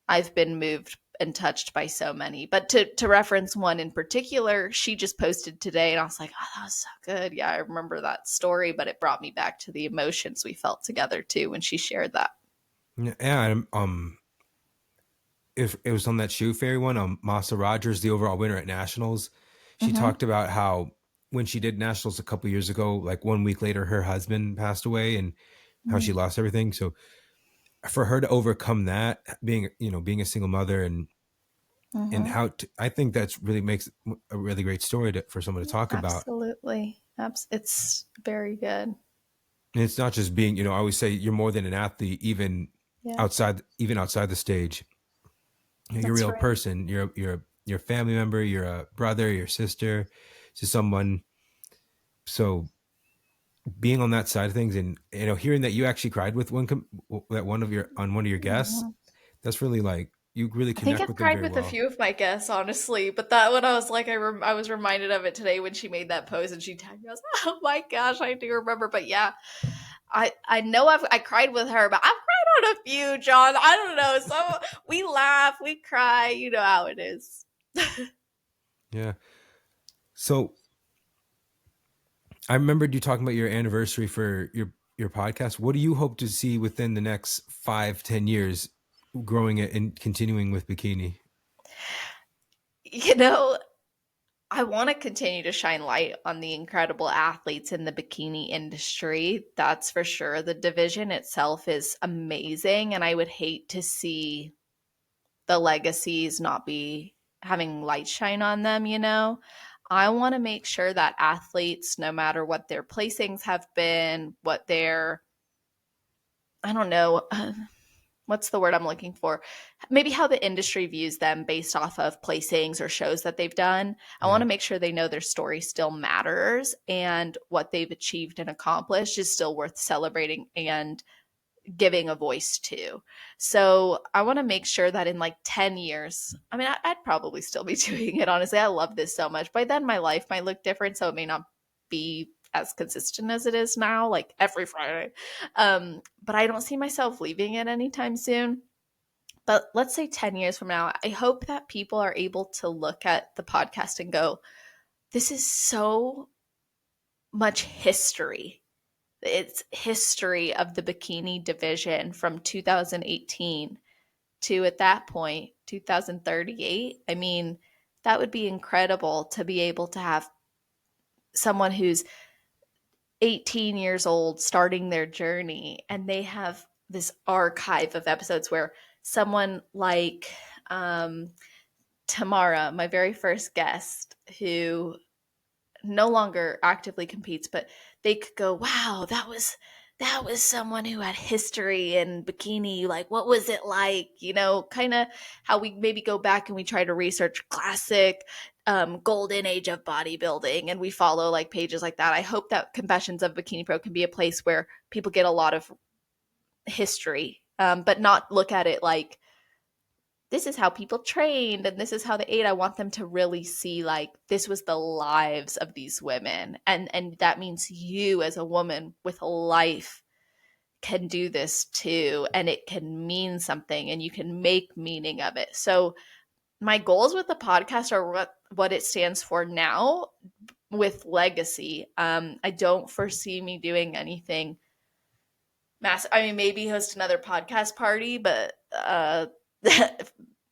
I've been moved and touched by so many. But to reference one in particular, she just posted today and I was like, oh, that was so good. Yeah, I remember that story, but it brought me back to the emotions we felt together too when she shared that. Yeah, and if it was on that shoe fairy one, Masa Rogers, the overall winner at nationals, she Mm-hmm. talked about how when she did nationals a couple years ago, like 1 week later, her husband passed away and how she lost everything. So for her to overcome that, being a single mother and Mm-hmm. I think that's really makes a really great story for someone to talk about. Absolutely. It's very good. And it's not just being, I always say you're more than an athlete, even Yeah, outside the stage. You're a that's real right. person. You're a family member. You're a brother. Your sister to someone. So being on that side of things, and hearing that you actually cried with one of your guests, Mhm. that's really like you really I think connect I've with them cried very with a well. few of my guests, honestly. But that one, I was like, I was reminded of it today when she made that post and she tagged me. I was like, oh my gosh, I do remember. But yeah, I know I cried with her, but I've cried on a few, John. I don't know. So we laugh, we cry. You know how it is. Yeah. So I remembered you talking about your anniversary for your podcast. What do you hope to see within the next 5-10 years, growing it and continuing with bikini? You know, I want to continue to shine light on the incredible athletes in the bikini industry. That's for sure. The division itself is amazing, and I would hate to see the legacies not be having light shine on them. I want to make sure that athletes, no matter what their placings have been, what their, I don't know, what's the word I'm looking for? Maybe how the industry views them based off of placings or shows that they've done. I want Yeah. to make sure they know their story still matters and what they've achieved and accomplished is still worth celebrating and giving a voice to. So I want to make sure that in like 10 years, I mean, I'd probably still be doing it. Honestly, I love this so much. By then, my life might look different. So it may not be as consistent as it is now, like every Friday. But I don't see myself leaving it anytime soon. But let's say 10 years from now, I hope that people are able to look at the podcast and go, this is so much history. It's history of the bikini division from 2018 to, at that point, 2038. I mean, that would be incredible to be able to have someone who's 18 years old starting their journey and they have this archive of episodes where someone like Tamara, my very first guest, who no longer actively competes, but they could go, wow, that was someone who had history in bikini. Like, what was it like? Kind of how we maybe go back and we try to research classic golden age of bodybuilding and we follow like pages like that. I hope that Confessions of Bikini Pro can be a place where people get a lot of history, but not look at it like this is how people trained and this is how they ate. I want them to really see like this was the lives of these women. And that means you as a woman with a life can do this too. And it can mean something and you can make meaning of it. So my goals with the podcast are what it stands for now with legacy. I don't foresee me doing anything massive. I mean, maybe host another podcast party, but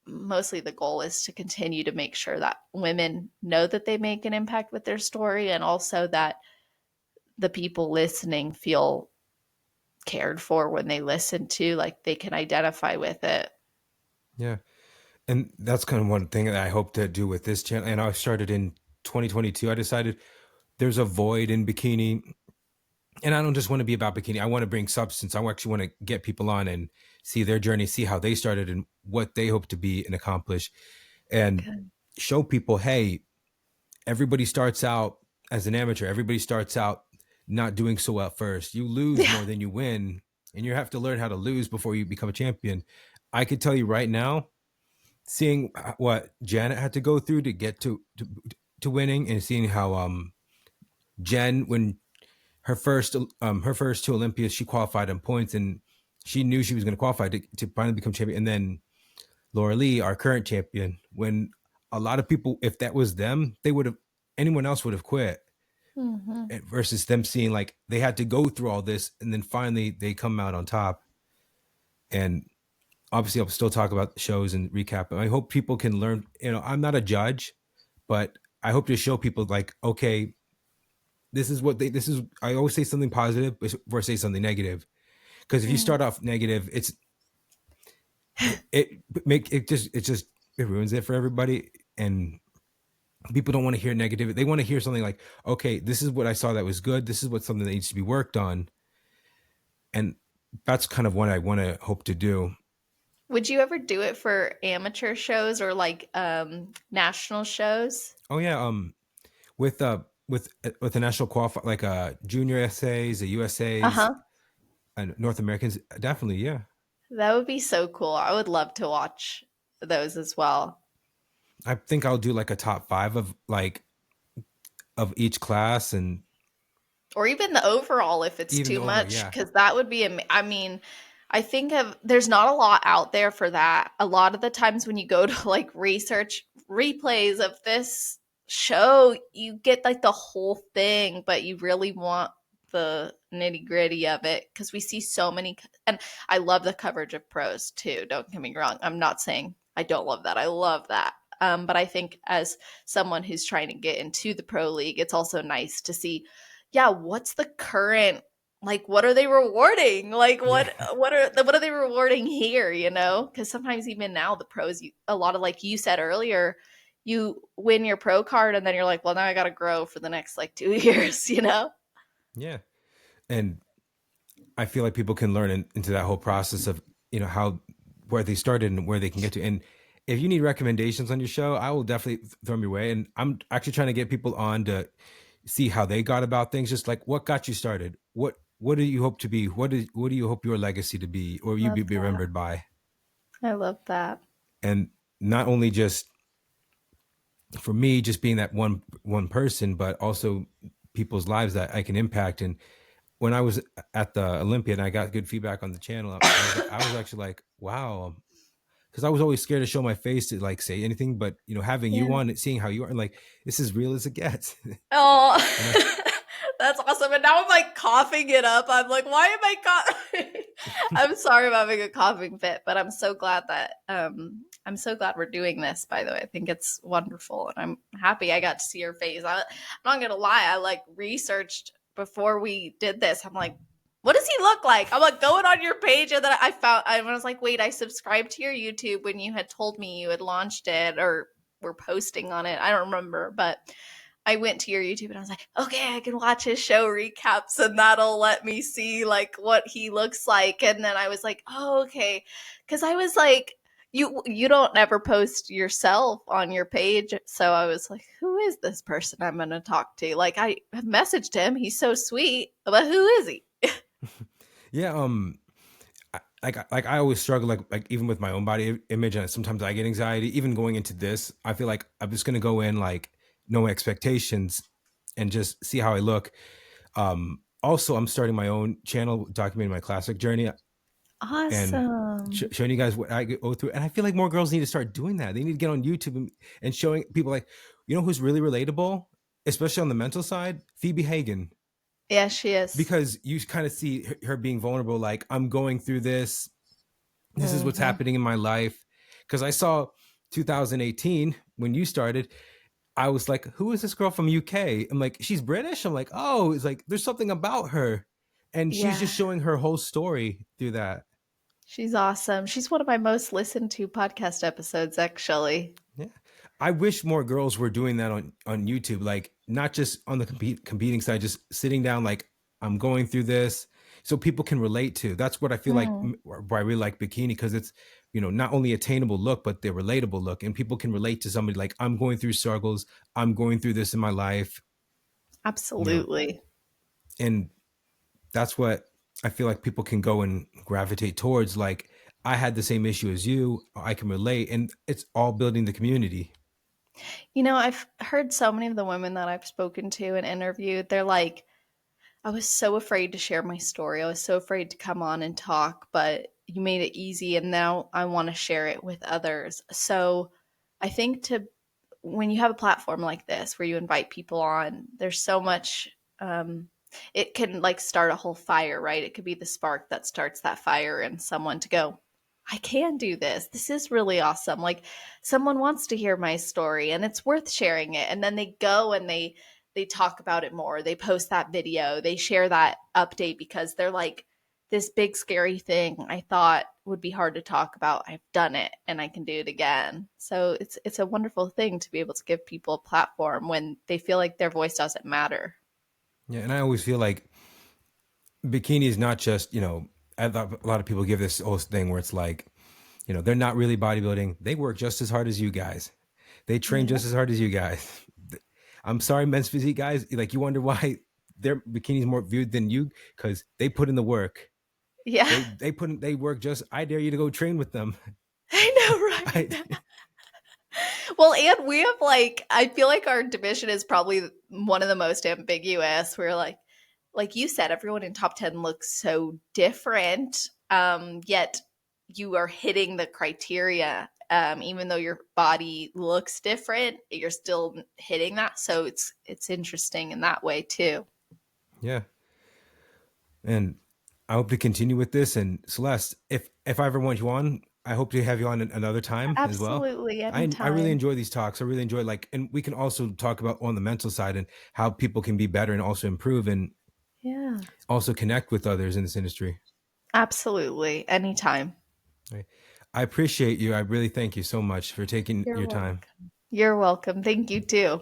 mostly the goal is to continue to make sure that women know that they make an impact with their story, and also that the people listening feel cared for when they listen to, like they can identify with it. Yeah. And that's kind of one thing that I hope to do with this channel. And I started in 2022. I decided there's a void in bikini. And I don't just want to be about bikini. I want to bring substance. I actually want to get people on and see their journey, see how they started and what they hope to be and accomplish, and Good. show people, hey, everybody starts out as an amateur. Everybody starts out not doing so well first. You lose Yeah. more than you win, and you have to learn how to lose before you become a champion. I could tell you right now, seeing what Janet had to go through to get to winning, and seeing how Jen, when her first two Olympias, she qualified in points, and she knew she was going to qualify to finally become champion. And then Laura Lee, our current champion, when a lot of people, if that was them, they would have, anyone else would have quit. Mm-hmm. Versus them seeing like they had to go through all this and then finally they come out on top. And obviously I'll still talk about the shows and recap. I hope people can learn, I'm not a judge, but I hope to show people like, okay, I always say something positive before I say something negative. Because if you start off negative, it ruins it for everybody. And people don't want to hear negative. They want to hear something like, okay, this is what I saw that was good. This is what something that needs to be worked on. And that's kind of what I want to hope to do. Would you ever do it for amateur shows or like national shows? Oh yeah. With the national qualify, like junior essays, the USAs, Uh-huh. and North Americans, definitely. Yeah. That would be so cool. I would love to watch those as well. I think I'll do like a top 5 of each class, and Or even the overall if it's even too over. much, Yeah. because that would be I mean, I think of there's not a lot out there for that. A lot of the times when you go to like research replays of this show, you get like the whole thing, but you really want the nitty gritty of it because we see so many. And I love the coverage of pros too. Don't get me wrong. I'm not saying I don't love that. I love that. But I think as someone who's trying to get into the pro league, it's also nice to see, yeah, what's the current, like what are they rewarding, like Yeah. what are they rewarding here, because sometimes even now the pros, a lot of, like you said earlier, you win your pro card and then you're like, well, now I got to grow for the next like 2 years. Yeah. And I feel like people can learn into that whole process of, how, where they started and where they can get to. And if you need recommendations on your show, I will definitely throw them your way. And I'm actually trying to get people on to see how they got about things. Just like, what got you started? What do you hope to be? What do you hope your legacy to be, or you Love be that. remembered by? I love that. And not only just for me, just being that one person, but also people's lives that I can impact. And when I was at the Olympia and I got good feedback on the channel, I was actually like, wow. Because I was always scared to show my face to like say anything, but having you Yeah. on it, seeing how you are, and like, this is real as it gets. Oh, And I, that's awesome. And now I'm like coughing it up. I'm like, why am I coughing? I'm sorry I'm having a coughing fit, but I'm so glad that I'm so glad we're doing this, by the way. I think it's wonderful and I'm happy I got to see your face. I'm not gonna lie, I like researched before we did this. I'm like, what does he look like? I'm like going on your page, and then I was like, wait, I subscribed to your YouTube when you had told me you had launched it or were posting on it. I don't remember, but I went to your YouTube and I was like, okay, I can watch his show recaps and that'll let me see like what he looks like. And then I was like, oh, okay. Cause I was like, you don't ever post yourself on your page. So I was like, who is this person I'm gonna talk to? Like I have messaged him. He's so sweet, but who is he? yeah. Like I always struggle, like even with my own body image, and sometimes I get anxiety. Even going into this, I feel like I'm just gonna go in like no expectations and just see how I look. Also, I'm starting my own channel documenting my classic journey and Awesome. showing you guys what I go through. And I feel like more girls need to start doing that. They need to get on YouTube and showing people like, who's really relatable, especially on the mental side, Phoebe Hagen. Yeah, she is. Because you kind of see her being vulnerable, like, I'm going through this. This is what's Mhm. happening in my life. because I saw 2018 when you started. I was like, who is this girl from UK? I'm like, she's British. I'm like, oh, it's like there's something about her, and she's Yeah, just showing her whole story through that. she's awesome. She's one of my most listened to podcast episodes, actually. Yeah. I wish more girls were doing that on YouTube, like not just on the competing side, just sitting down, like I'm going through this, so people can relate to. That's what I feel like Mm, why I really like bikini, because it's not only attainable look, but the relatable look, and people can relate to somebody like I'm going through struggles, I'm going through this in my life, you know, absolutely. and that's what I feel like people can go and gravitate towards. Like I had the same issue as you, I can relate, and it's all building the community. I've heard so many of the women that I've spoken to and interviewed, they're like, I was so afraid to share my story. I was so afraid to come on and talk, but you made it easy and now I want to share it with others. So I think to when you have a platform like this where you invite people on, there's so much it can like start a whole fire, right? It could be the spark that starts that fire and someone to go, I can do this. This is really awesome. Like someone wants to hear my story and it's worth sharing it. And then they go and they talk about it more. They post that video. They share that update because they're like, this big scary thing I thought would be hard to talk about. I've done it and I can do it again. So it's a wonderful thing to be able to give people a platform when they feel like their voice doesn't matter. Yeah, and I always feel like bikini is not just, a lot of people give this whole thing where it's like, they're not really bodybuilding. They work just as hard as you guys. They train Yeah. just as hard as you guys. I'm sorry, men's physique guys. Like you wonder why their bikini's more viewed than you, because they put in the work. Yeah. They work just. I dare you to go train with them. I know, I, right? Well, and we have like I feel like our division is probably one of the most ambiguous. We're like you said, everyone in top 10 looks so different. Yet you are hitting the criteria. Even though your body looks different, you're still hitting that. So it's interesting in that way too. yeah, and I hope to continue with this. And Celeste, if I ever want you on, I hope to have you on another time as well. Absolutely, I really anytime. enjoy these talks. I really enjoy, like, and we can also talk about on the mental side and how people can be better and also improve and Yeah. also connect with others in this industry. Absolutely, anytime. Right. I appreciate you. I really thank you so much for taking You're your time. welcome. You're welcome. Thank you too.